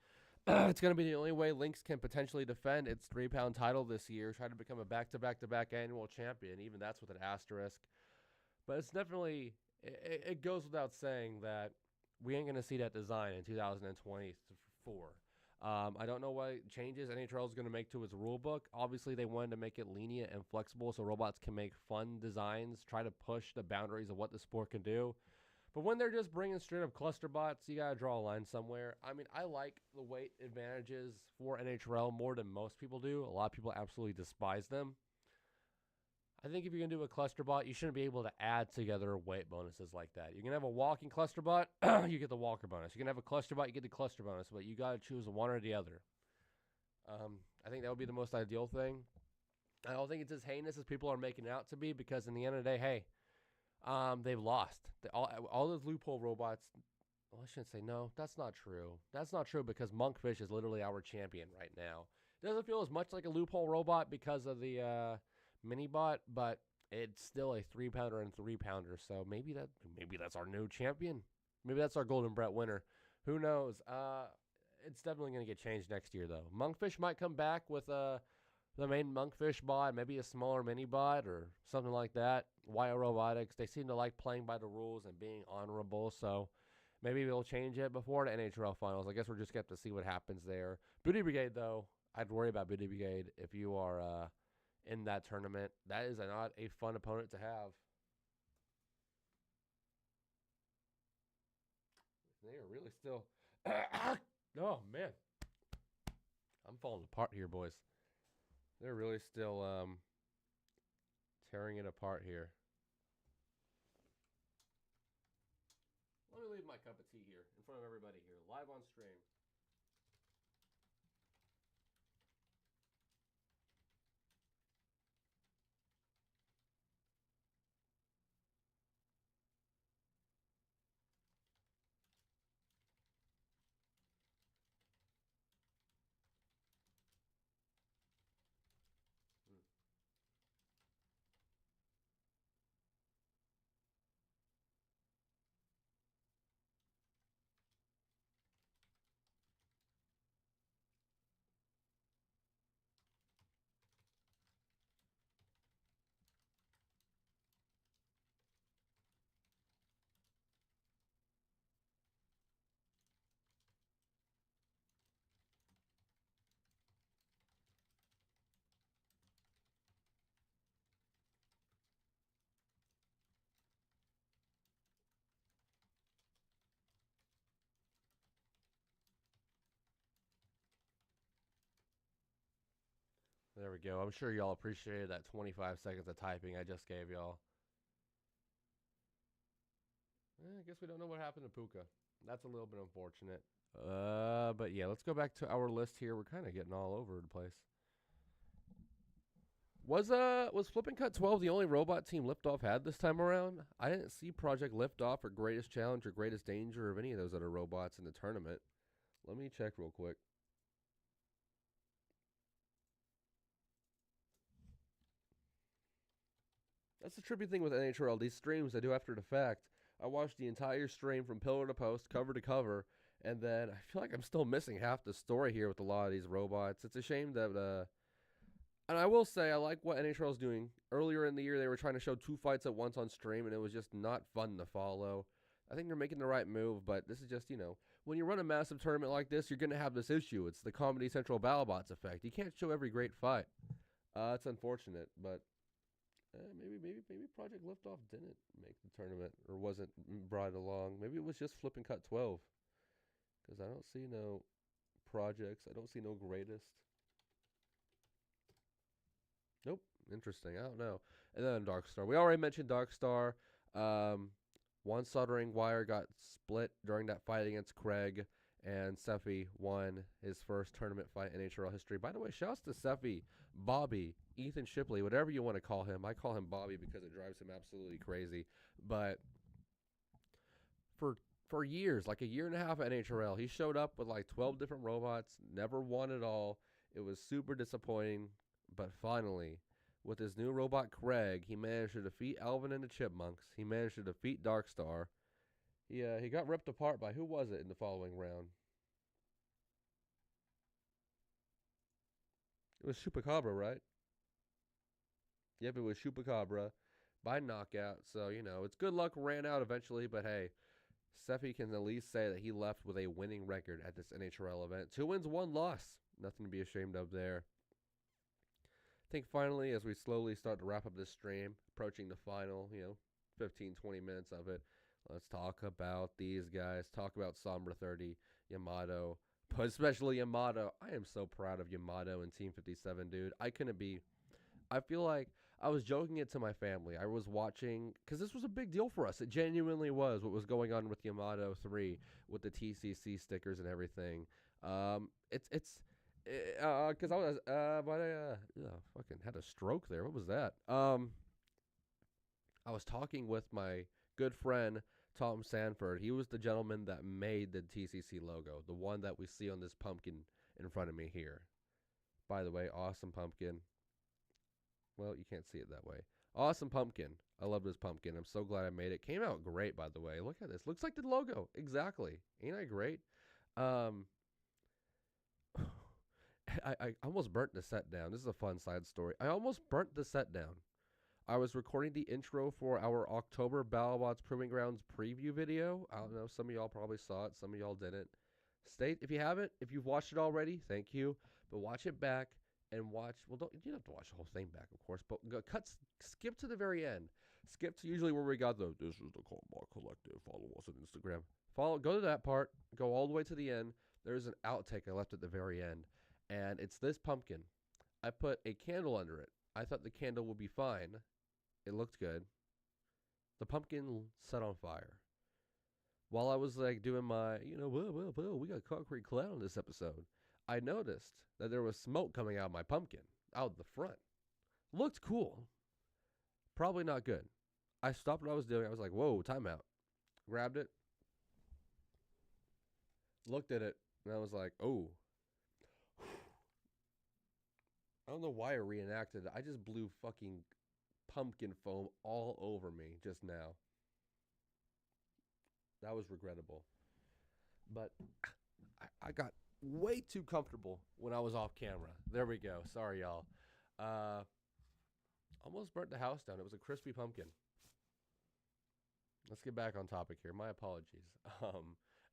It's going to be the only way Lynx can potentially defend its 3-pound title this year, try to become a back-to-back-to-back annual champion. Even that's with an asterisk. But it's definitely, it goes without saying that we ain't going to see that design in 2024. I don't know what changes NHRL is going to make to its rule book. Obviously, they wanted to make it lenient and flexible so robots can make fun designs, try to push the boundaries of what the sport can do. But when they're just bringing straight up cluster bots, you got to draw a line somewhere. I mean, I like the weight advantages for NHRL more than most people do. A lot of people absolutely despise them. I think if you're going to do a cluster bot, you shouldn't be able to add together weight bonuses like that. You're going to have a walking cluster bot, you get the walker bonus. You're going to have a cluster bot, you get the cluster bonus. But you got to choose one or the other. I think that would be the most ideal thing. I don't think it's as heinous as people are making it out to be because in the end of the day, hey, they've lost. All those loophole robots. Well, I shouldn't say no. That's not true. That's not true because Monkfish is literally our champion right now. It doesn't feel as much like a loophole robot because of the mini bot, but it's still a 3-pounder and 3-pounder. So maybe that's our new champion. Maybe that's our Golden Brett winner. Who knows? It's definitely going to get changed next year though. Monkfish might come back with the main Monkfish bot, maybe a smaller mini bot or something like that. YO Robotics, they seem to like playing by the rules and being honorable, so maybe we'll change it before the NHRL finals. I guess we're just going to have to see what happens there. Booty Brigade, though, I'd worry about Booty Brigade if you are in that tournament. That is not a fun opponent to have. They are really still... oh, man. I'm falling apart here, boys. They're really still tearing it apart here. Let me leave my cup of tea here in front of everybody here, live on stream. There we go. I'm sure y'all appreciated that 25 seconds of typing I just gave y'all. I guess we don't know what happened to Puka. That's a little bit unfortunate. But yeah, let's go back to our list here. We're kind of getting all over the place. Was Flippin' Cut 12 the only robot team Liftoff had this time around? I didn't see Project Liftoff or Greatest Challenge or Greatest Danger of any of those other robots in the tournament. Let me check real quick. That's the trippy thing with NHRL. These streams I do after the fact. I watched the entire stream from pillar to post, cover to cover, and then I feel like I'm still missing half the story here with a lot of these robots. It's a shame that, and I will say I like what NHRL is doing. Earlier in the year, they were trying to show 2 fights at once on stream, and it was just not fun to follow. I think they're making the right move, but this is just, when you run a massive tournament like this, you're going to have this issue. It's the Comedy Central BattleBots effect. You can't show every great fight. It's unfortunate, but maybe Project Liftoff didn't make the tournament or wasn't brought along. Maybe it was just Flip and Cut 12, because I don't see no projects. I don't see no greatest. Nope. Interesting. I don't know. And then Darkstar. We already mentioned Darkstar. One soldering wire got split during that fight against Craig, and Seffi won his first tournament fight in NHRL history. By the way, shouts to Seffi, Bobby, Ethan Shipley, whatever you want to call him. I call him Bobby because it drives him absolutely crazy. But for years, like a year and a half at NHRL, he showed up with like 12 different robots, never won at all. It was super disappointing. But finally, with his new robot Craig, he managed to defeat Alvin and the Chipmunks. He managed to defeat Darkstar. He got ripped apart by, who was it in the following round? It was Chupacabra, right? Yep, it was Chupacabra by knockout. So, it's good luck ran out eventually, but hey, Seffi can at least say that he left with a winning record at this NHRL event. 2 wins, 1 loss. Nothing to be ashamed of there. I think finally, as we slowly start to wrap up this stream, approaching the final, 15, 20 minutes of it, let's talk about these guys. Talk about Sombra 30, Yamato, but especially Yamato. I am so proud of Yamato and Team 57, dude. I feel like I was joking it to my family. I was watching, because this was a big deal for us. It genuinely was what was going on with Yamato 3, with the TCC stickers and everything. Because I was, fucking had a stroke there. What was that? I was talking with my good friend, Tom Sanford. He was the gentleman that made the TCC logo, the one that we see on this pumpkin in front of me here. By the way, awesome pumpkin. Well, you can't see it that way. Awesome pumpkin. I love this pumpkin. I'm so glad I made it. Came out great, by the way. Look at this. Looks like the logo. Exactly. Ain't I great? I almost burnt the set down. This is a fun side story. I almost burnt the set down. I was recording the intro for our October BattleBots Proving Grounds preview video. I don't know. Some of y'all probably saw it. Some of y'all didn't. If you haven't, if you've watched it already, thank you. But watch it back and watch. Well, you don't have to watch the whole thing back, of course. But skip to the very end. Skip to usually where we got this is the Combot Collective. Follow us on Instagram. Go to that part. Go all the way to the end. There's an outtake I left at the very end. And it's this pumpkin. I put a candle under it. I thought the candle would be fine. It looked good. The pumpkin set on fire. While I was like doing my, we got Concrete Clown on this episode, I noticed that there was smoke coming out of my pumpkin, out the front. Looked cool. Probably not good. I stopped what I was doing. I was like, whoa, timeout. Grabbed it. Looked at it. And I was like, oh. I don't know why I reenacted it. I just blew fucking pumpkin foam all over me just now. That was regrettable. But I got way too comfortable when I was off camera. There we go. Sorry, y'all. Almost burnt the house down. It was a crispy pumpkin. Let's get back on topic here. My apologies.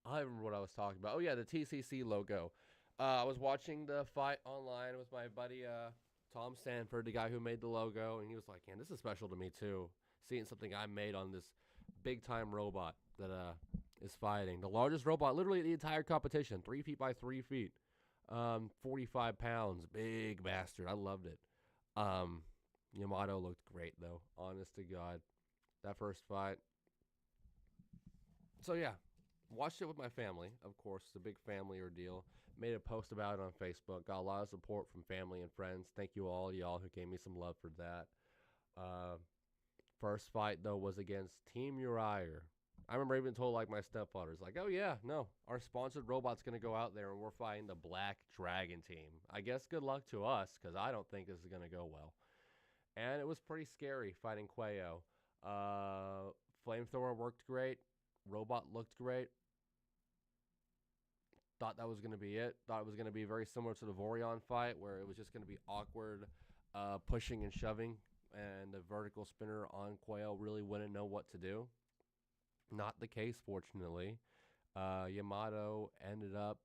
I remember what I was talking about. Oh, yeah, the TCC logo. I was watching the fight online with my buddy Tom Sanford, the guy who made the logo, and he was like, man, this is special to me too, seeing something I made on this big-time robot that is fighting. The largest robot, literally the entire competition, 3 feet by 3 feet. 45 pounds, big bastard. I loved it. Yamato looked great though, honest to God. That first fight. So yeah, watched it with my family. Of course, it's a big family ordeal. Made a post about it on Facebook. Got a lot of support from family and friends. Thank you all y'all who gave me some love for that. Uh, First fight though was against Team Uriah. I remember even told like my stepfather's like, oh yeah, no, our sponsored robot's gonna go out there and we're fighting the Black Dragon team. I guess good luck to us because I don't think this is gonna go well. And it was pretty scary fighting Quayo. Flamethrower worked great. Robot looked great. Thought that was going to be it. Thought it was going to be very similar to the Vorion fight where it was just going to be awkward pushing and shoving. And the vertical spinner on Quayo really wouldn't know what to do. Not the case, fortunately. Yamato ended up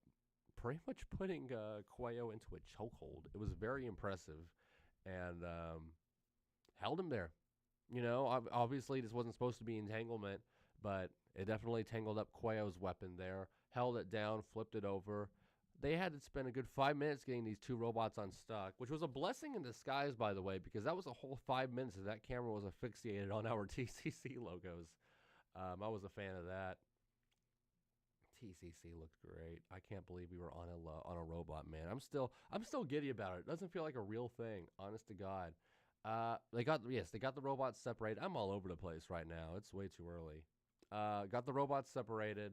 pretty much putting Quayo into a chokehold. It was very impressive. And held him there. You know, obviously this wasn't supposed to be entanglement, but it definitely tangled up Quayo's weapon there, held it down, flipped it over. They had to spend a good 5 minutes getting these two robots unstuck, which was a blessing in disguise, by the way, because that was a whole 5 minutes that camera was asphyxiated on our TCC logos. I was a fan of that. TCC looked great. I can't believe we were on a robot, man. I'm still giddy about it. It doesn't feel like a real thing, honest to God. They got the robots separated. I'm all over the place right now. It's way too early. Got the robots separated,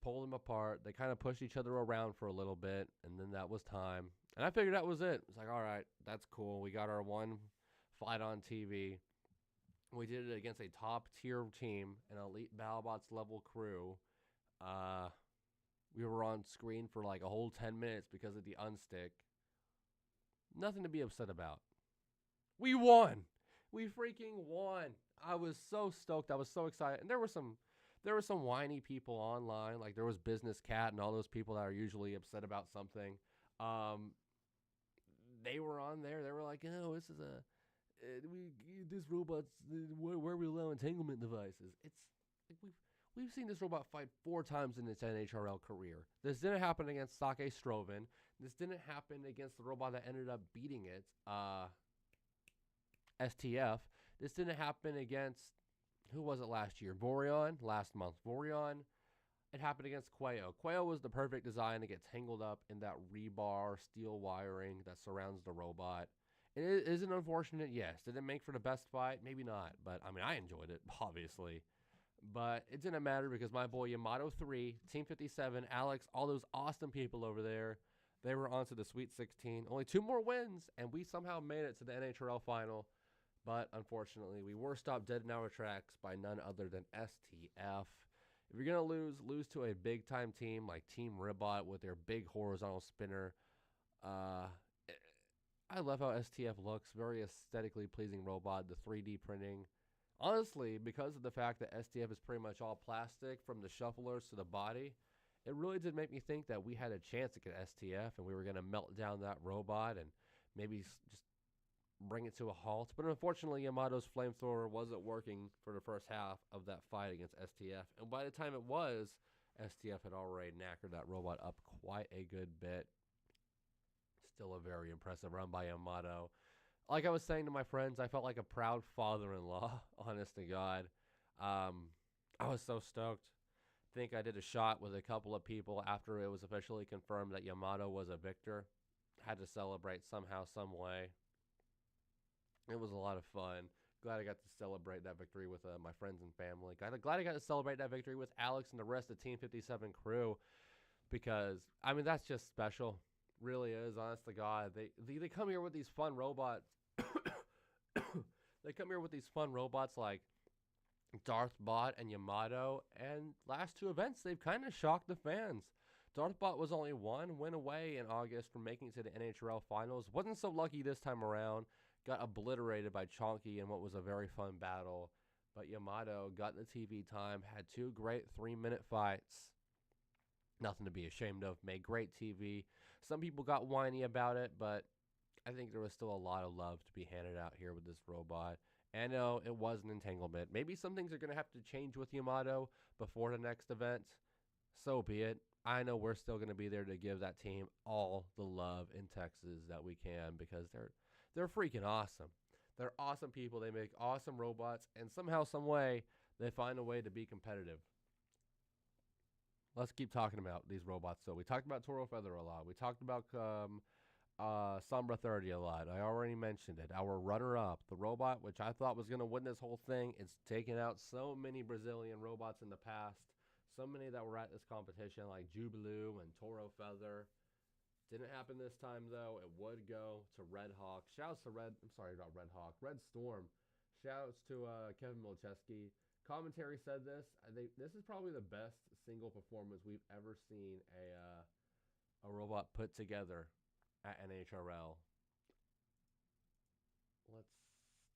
pulled them apart. They kind of pushed each other around for a little bit, and then that was time. And I figured that was it. It's like, all right, that's cool. We got our one fight on TV. We did it against a top-tier team, an elite BattleBots level crew. We were on screen for like a whole 10 minutes because of the unstick. Nothing to be upset about. We won. We freaking won. I was so stoked. I was so excited. And there were some whiny people online. Like there was Business Cat and all those people that are usually upset about something. They were on there. They were like, "Oh, this is this robot's where we allow entanglement devices." It's like we've seen this robot fight 4 times in its NHRL career. This didn't happen against Sake Stroven. This didn't happen against the robot that ended up beating it. STF. This didn't happen against, who was it last year? Vorion, last month. Vorion, it happened against Quayo. Quayo was the perfect design to get tangled up in that rebar steel wiring that surrounds the robot. Is it unfortunate? Yes. Did it make for the best fight? Maybe not. But, I mean, I enjoyed it, obviously. But it didn't matter because my boy Yamato 3, Team 57, Alex, all those awesome people over there, they were on to the Sweet 16. Only 2 more wins, and we somehow made it to the NHRL final. But unfortunately, we were stopped dead in our tracks by none other than STF. If you're going to lose to a big-time team like Team Ribot with their big horizontal spinner. I love how STF looks. Very aesthetically pleasing robot. The 3D printing. Honestly, because of the fact that STF is pretty much all plastic from the shufflers to the body, it really did make me think that we had a chance to get STF and we were going to melt down that robot and maybe just bring it to a halt. But unfortunately, Yamato's flamethrower wasn't working for the first half of that fight against STF. And by the time it was, STF had already knackered that robot up quite a good bit. Still a very impressive run by Yamato. Like I was saying to my friends, I felt like a proud father-in-law, honest to God. I was so stoked. I think I did a shot with a couple of people after it was officially confirmed that Yamato was a victor. Had to celebrate somehow, some way. It was a lot of fun. Glad I got to celebrate that victory with my friends and family. Glad I got to celebrate that victory with Alex and the rest of Team 57 crew because, I mean, that's just special. Really is, honest to God. They come here with these fun robots. They come here with these fun robots like Darthbot and Yamato, and last 2 events, they've kind of shocked the fans. Darthbot was only 1 win away in August from making it to the NHRL finals. Wasn't so lucky this time around. Got obliterated by Chonky in what was a very fun battle. But Yamato got the TV time, had 2 great 3-minute fights. Nothing to be ashamed of. Made great TV. Some people got whiny about it, but I think there was still a lot of love to be handed out here with this robot. And no, it was an entanglement. Maybe some things are going to have to change with Yamato before the next event. So be it. I know we're still going to be there to give that team all the love in Texas that we can because they're freaking awesome. They're awesome people. They make awesome robots, and somehow, some way, they find a way to be competitive. Let's keep talking about these robots. So we talked about Toro Feather a lot. We talked about Sombra 30 a lot. I already mentioned it. Our runner-up, the robot, which I thought was going to win this whole thing, it's taken out so many Brazilian robots in the past. So many that were at this competition, like Jubilee and Toro Feather. Didn't happen this time, though. It would go to Red Hawk. Shouts to Red Storm. Shouts to Kevin Milcheski. Commentary said this. I think this is probably the best single performance we've ever seen a robot put together at NHRL. Let's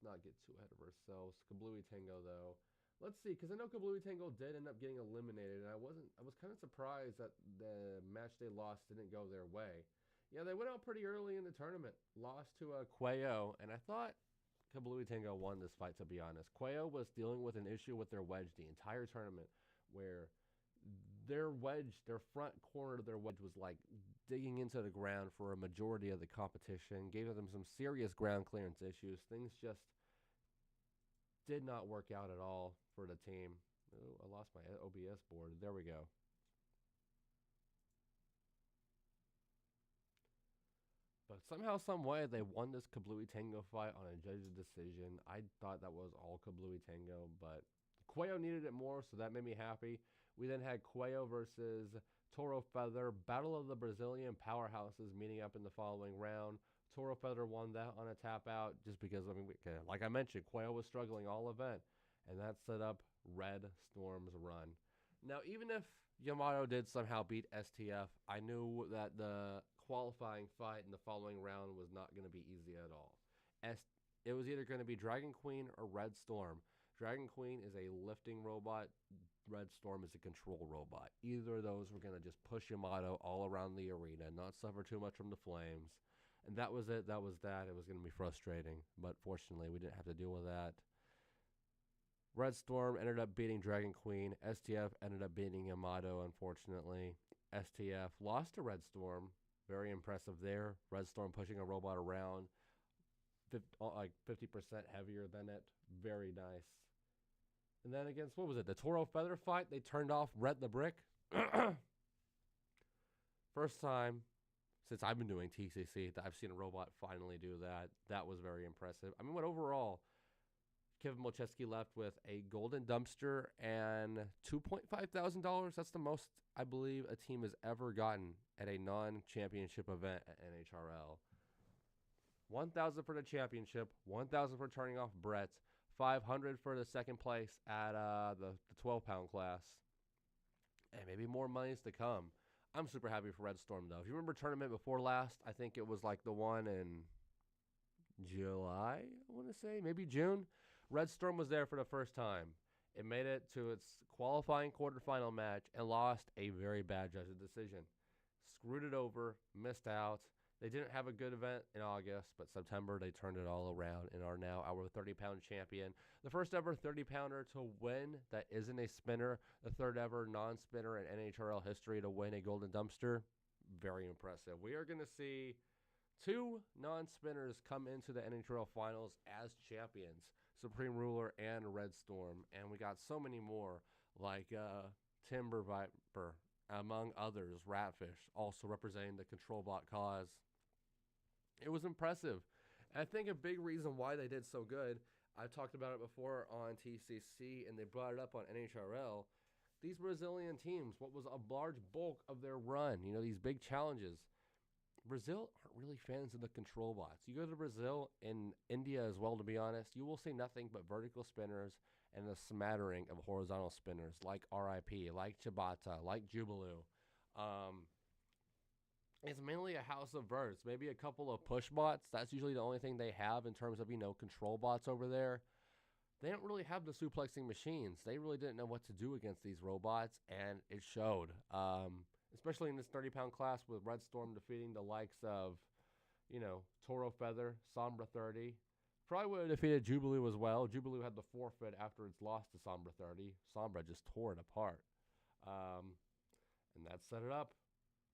not get too ahead of ourselves. Kablooey Tango, though. Let's see, because I know Kablooey Tango did end up getting eliminated, and I was kind of surprised that the match they lost didn't go their way. Yeah, they went out pretty early in the tournament, lost to Quayo, and I thought Kablooey Tango won this fight, to be honest. Quayo was dealing with an issue with their wedge the entire tournament, where their front corner of their wedge was like digging into the ground for a majority of the competition, gave them some serious ground clearance issues. Things just did not work out at all for the team. Oh, I lost my OBS board. There we go. But somehow, some way, they won this Kablooey Tango fight on a judge's decision. I thought that was all Kablooey Tango, but Quayo needed it more, so that made me happy. We then had Quayo versus Toro Feather, Battle of the Brazilian Powerhouses meeting up in the following round. Toro Feather won that on a tap out just because, I mean, like I mentioned, Quayo was struggling all event, and that set up Red Storm's run. Now, even if Yamato did somehow beat STF, I knew that the qualifying fight in the following round was not going to be easy at all. It was either going to be Dragon Queen or Red Storm. Dragon Queen is a lifting robot. Red Storm is a control robot. Either of those were going to just push Yamato all around the arena, not suffer too much from the flames. And that was it. That was that. It was going to be frustrating. But fortunately, we didn't have to deal with that. Red Storm ended up beating Dragon Queen. STF ended up beating Yamato, unfortunately. STF lost to Red Storm. Very impressive there. Red Storm pushing a robot around. Like 50% heavier than it. Very nice. And then against, what was it? The Toro Feather fight. They turned off Red the Brick. First time since I've been doing TCC that I've seen a robot finally do that. That was very impressive. I mean, what overall, Kevin Milcheski left with a golden dumpster and $2,500. That's the most, I believe, a team has ever gotten at a non-championship event at NHRL. $1,000 for the championship, $1,000 for turning off Brett, $500 for the second place at the 12-pound class, and maybe more monies to come. I'm super happy for Red Storm, though. If you remember tournament before last, I think it was like the one in July, I want to say, maybe June. Red Storm was there for the first time. It made it to its qualifying quarterfinal match and lost a very bad judge's decision. Screwed it over, missed out. They didn't have a good event in August, but September they turned it all around and are now our 30-pound champion. The first ever 30-pounder to win that isn't a spinner. The third ever non-spinner in NHRL history to win a golden dumpster. Very impressive. We are going to see two non-spinners come into the NHRL finals as champions. Supreme Ruler and Red Storm. And we got so many more like Timber Viper, among others, Ratfish, also representing the ControlBot cause. It was impressive. And I think a big reason why they did so good, I talked about it before on T.C.C, and they brought it up on NHRL. These Brazilian teams, what was a large bulk of their run, you know, these big challenges, Brazil aren't really fans of the control bots. You go to Brazil and India as well, to be honest, you will see nothing but vertical spinners and a smattering of horizontal spinners like RIP, like Chibata, like Jubilee. It's mainly a house of birds, maybe a couple of push bots. That's usually the only thing they have in terms of, you know, control bots over there. They don't really have the suplexing machines. They really didn't know what to do against these robots, and it showed. Especially in this 30-pound class with Red Storm defeating the likes of, you know, Toro Feather, Sombra 30. Probably would have defeated Jubilee as well. Jubilee had the forfeit after its loss to Sombra 30. Sombra just tore it apart. And that set it up.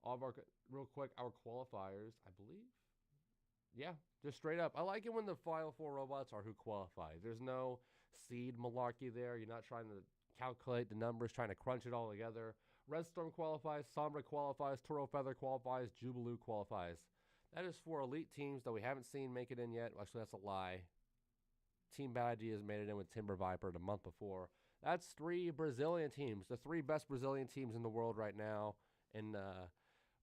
All of our, real quick, our qualifiers, I believe. Yeah, just straight up. I like it when the final 4 robots are who qualify. There's no seed malarkey there. You're not trying to calculate the numbers, trying to crunch it all together. Red Storm qualifies, Sombra qualifies, Toro Feather qualifies, Jubilee qualifies. That is for elite teams that we haven't seen make it in yet. Actually, that's a lie. Team Bad Ideas made it in with Timber Viper the month before. That's 3 Brazilian teams, the 3 best Brazilian teams in the world right now. In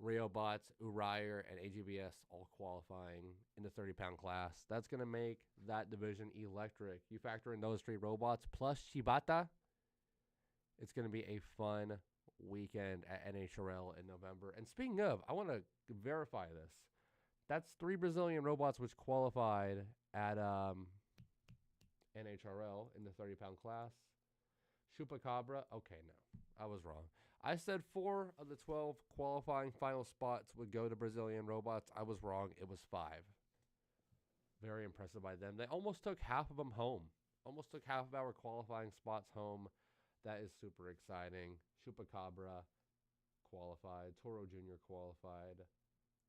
Reobots, Uriah, and AGBS all qualifying in the 30-pound class. That's going to make that division electric. You factor in those 3 robots plus Shibata, it's going to be a fun weekend at NHRL in November. And speaking of, I want to verify this. That's 3 Brazilian robots which qualified at NHRL in the 30-pound class. Chupacabra, okay, no, I was wrong. I said 4 of the 12 qualifying final spots would go to Brazilian robots. I was wrong. It was 5. Very impressive by them. They almost took half of them home. Almost took half of our qualifying spots home. That is super exciting. Chupacabra qualified. Toro Jr. qualified,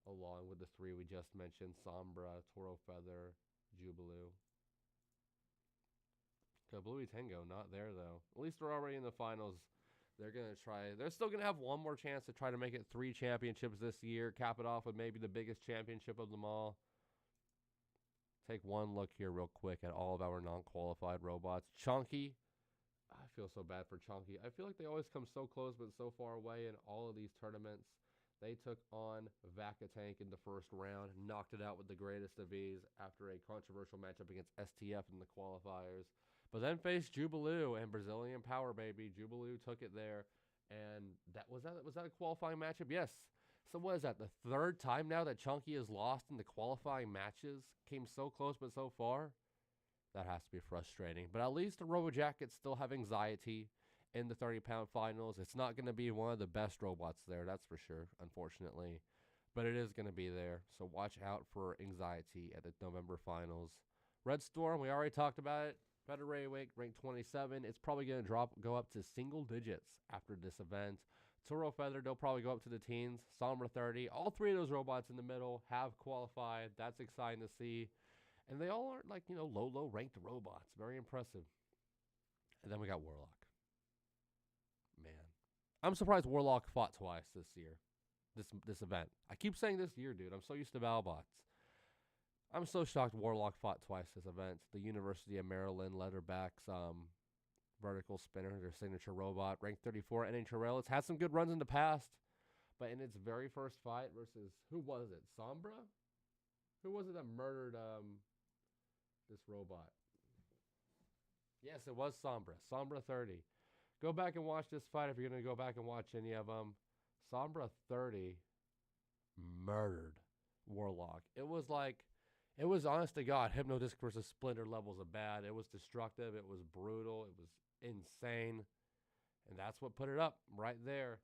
along with the 3 we just mentioned. Sombra, Toro Feather, Jubilee. Kablooey Tango, not there, though. At least they're already in the finals. They're going to try. They're still going to have one more chance to try to make it 3 championships this year. Cap it off with maybe the biggest championship of them all. Take one look here real quick at all of our non-qualified robots. Chunky. I feel so bad for Chunky. I feel like they always come so close but so far away in all of these tournaments. They took on Vacatank in the first round. Knocked it out with the greatest of ease after a controversial matchup against STF in the qualifiers. But then faced Jubilee and Brazilian Power Baby. Jubilee took it there, and was that a qualifying matchup? Yes. So what is that? The 3rd time now that Chunky has lost in the qualifying matches? Came so close but so far? That has to be frustrating. But at least the Robo Jackets still have anxiety in the 30-pound finals. It's not going to be one of the best robots there, that's for sure, unfortunately. But it is going to be there. So watch out for anxiety at the November finals. Red Storm, we already talked about it. Federer ranked 27. It's probably going to go up to single digits after this event. Toro Feather, they'll probably go up to the teens. Sombra 30. All 3 of those robots in the middle have qualified. That's exciting to see. And they all aren't like, low ranked robots. Very impressive. And then we got Warlock. Man. I'm surprised Warlock fought twice this year. This event. I keep saying this year, dude. I'm so used to Valbots. I'm so shocked Warlock fought twice this event. The University of Maryland Leatherbacks vertical spinner, their signature robot, ranked 34 at NHRL. It's had some good runs in the past, but in its very first fight versus, who was it? Sombra? Who was it that murdered this robot? Yes, it was Sombra. Sombra 30. Go back and watch this fight if you're going to go back and watch any of them. Sombra 30 murdered Warlock. It was honest to God, Hypnodisc versus Splinter levels of bad. It was destructive. It was brutal. It was insane. And that's what put it up right there.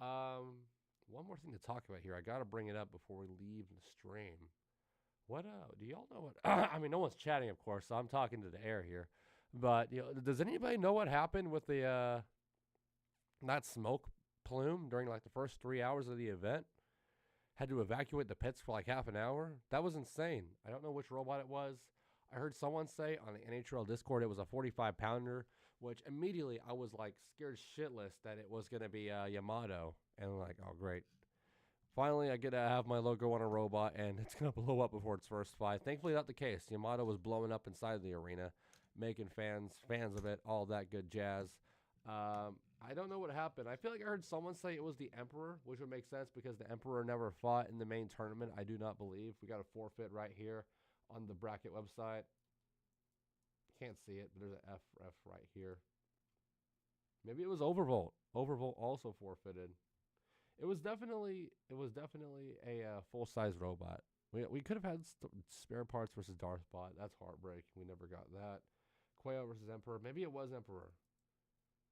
One more thing to talk about here. I got to bring it up before we leave the stream. What, do y'all know what, I mean, no one's chatting, of course, so I'm talking to the air here. But, does anybody know what happened with the, that smoke plume during, like, the first 3 hours of the event? Had to evacuate the pits for like half an hour. That was insane. I don't know which robot it was. I heard someone say on the NHRL Discord it was a 45-pounder, which immediately I was like scared shitless that it was going to be Yamato. And I'm like, oh, great. Finally, I get to have my logo on a robot, and it's going to blow up before its first fight. Thankfully, not the case. Yamato was blowing up inside the arena, making fans of it, all that good jazz. I don't know what happened. I feel like I heard someone say it was the Emperor, which would make sense because the Emperor never fought in the main tournament. I do not believe. We got a forfeit right here on the bracket website. Can't see it, but there's an FF right here. Maybe it was Overvolt. Overvolt also forfeited. It was definitely a full-size robot. We could have had spare parts versus Darthbot. That's heartbreaking. We never got that. Quail versus Emperor. Maybe it was Emperor.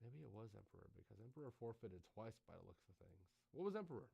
Maybe it was Emperor because Emperor forfeited twice by the looks of things. What was Emperor?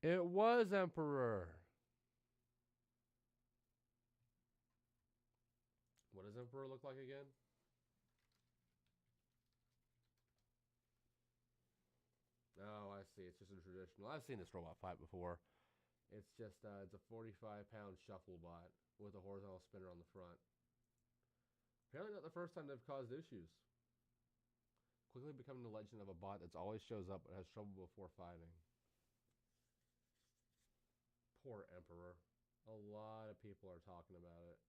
It was Emperor. What does Emperor look like again? Oh, I see. It's just a traditional. I've seen this robot fight before. It's just it's a 45-pound shuffle bot with a horizontal spinner on the front. Apparently not the first time they've caused issues. Quickly becoming the legend of a bot that always shows up but has trouble before fighting. Poor Emperor. A lot of people are talking about it.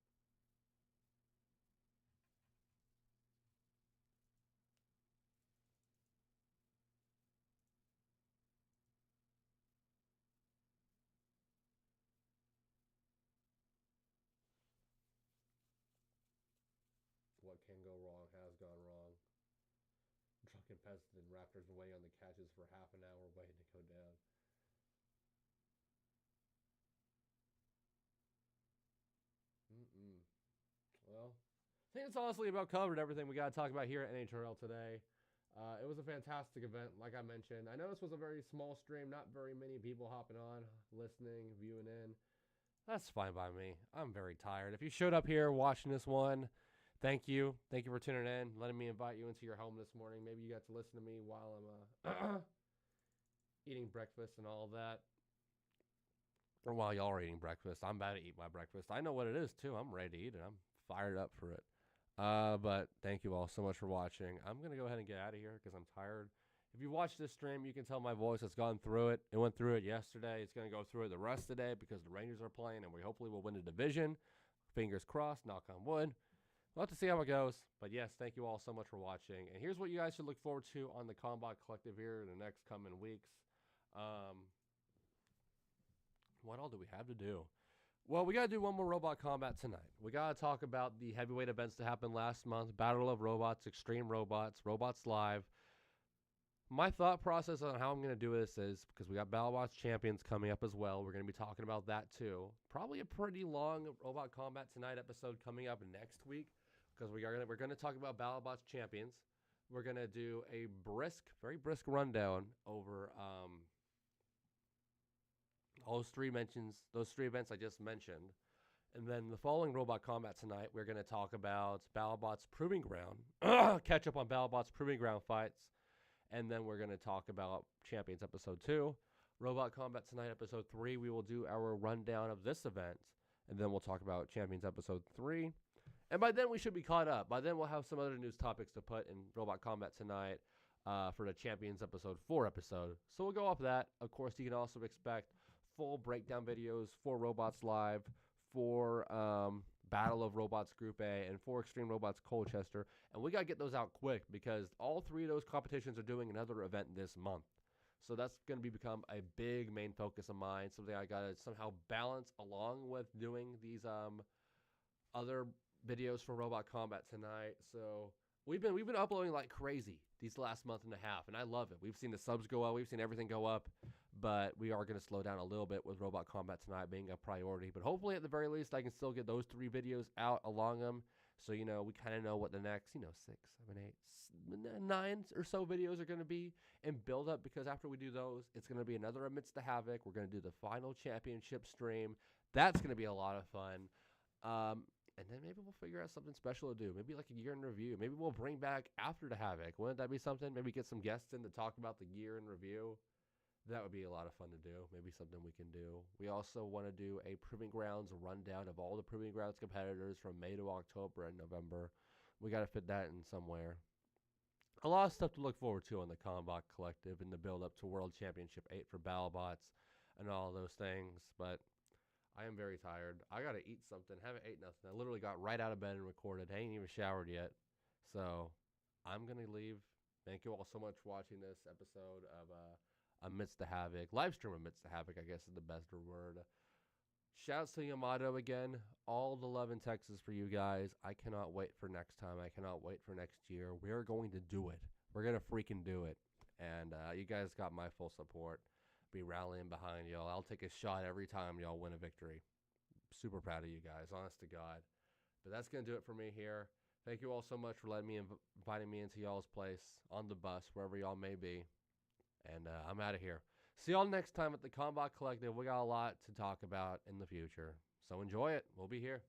What can go wrong has gone wrong. Drunken peasants and raptors waiting on the catches for half an hour waiting to go down. Well, I think it's honestly about covered everything we got to talk about here at NHRL today. It was a fantastic event, like I mentioned. I know this was a very small stream, not very many people hopping on, listening, viewing in. That's fine by me. I'm very tired. If you showed up here watching this one, thank you. Thank you for tuning in, letting me invite you into your home this morning. Maybe you got to listen to me while I'm eating breakfast and all of that. Or while y'all are eating breakfast. I'm about to eat my breakfast. I know what it is, too. I'm ready to eat it. I'm fired up for it. But thank you all so much for watching. I'm going to go ahead and get out of here because I'm tired. If you watch this stream, you can tell my voice has gone through it. It went through it yesterday. It's going to go through it the rest of the day because the Rangers are playing, and we hopefully will win the division. Fingers crossed, knock on wood. We'll have to see how it goes. But yes, thank you all so much for watching. And here's what you guys should look forward to on the Combot Collective here in the next coming weeks. What all do we have to do? Well, we got to do one more robot combat tonight. We got to talk about the heavyweight events that happened last month. Battle of Robots, Extreme Robots, Robots Live. My thought process on how I'm going to do this is, because we got BattleBots Champions coming up as well. We're going to be talking about that too. Probably a pretty long Robot Combat Tonight episode coming up next week, because we're going to talk about BattleBots Champions. We're going to do a very brisk rundown over those three events I just mentioned. And then the following Robot Combat Tonight, we're going to talk about BattleBots Proving Ground, catch up on BattleBots Proving Ground fights, and then we're going to talk about Champions Episode 2. Robot Combat Tonight Episode 3, we will do our rundown of this event, and then we'll talk about Champions Episode 3. And by then, we should be caught up. By then, we'll have some other news topics to put in Robot Combat Tonight for the Champions Episode 4 episode. So we'll go off that. Of course, you can also expect full breakdown videos for Robots Live, for Battle of Robots Group A, and for Extreme Robots Colchester. And we got to get those out quick because all three of those competitions are doing another event this month. So that's going to become a big main focus of mine, something I got to somehow balance along with doing these other videos for Robot Combat Tonight. So we've been uploading like crazy these last month and a half, and I love it. We've seen the subs go up. We've seen everything go up. But we are going to slow down a little bit with Robot Combat Tonight being a priority. But hopefully, at the very least, I can still get those 3 videos out along them. So, we kind of know what the next, 6, 7, 8, 9 or so videos are going to be and build up. Because after we do those, it's going to be another Amidst the Havoc. We're going to do the final championship stream. That's going to be a lot of fun. And then maybe we'll figure out something special to do. Maybe like a year in review. Maybe we'll bring back after the Havoc. Wouldn't that be something? Maybe get some guests in to talk about the year in review. That would be a lot of fun to do. Maybe something we can do. We also want to do a Proving Grounds rundown of all the Proving Grounds competitors from May to October and November. We got to fit that in somewhere. A lot of stuff to look forward to on the Combot Collective in the build-up to World Championship 8 for BattleBots and all those things. But I am very tired. I got to eat something. Haven't ate nothing. I literally got right out of bed and recorded. I ain't even showered yet. So I'm going to leave. Thank you all so much for watching this episode of Amidst the Havoc. Live stream Amidst the Havoc, I guess is the best word. Shouts to Yamato again. All the love in Texas for you guys. I cannot wait for next time. I cannot wait for next year. We're going to do it. We're going to freaking do it. And you guys got my full support. Be rallying behind y'all. I'll take a shot every time y'all win a victory. Super proud of you guys, honest to God. But that's going to do it for me here. Thank you all so much for inviting me into y'all's place, on the bus, wherever y'all may be. And I'm out of here. See y'all next time at the Combot Collective. We got a lot to talk about in the future. So enjoy it. We'll be here.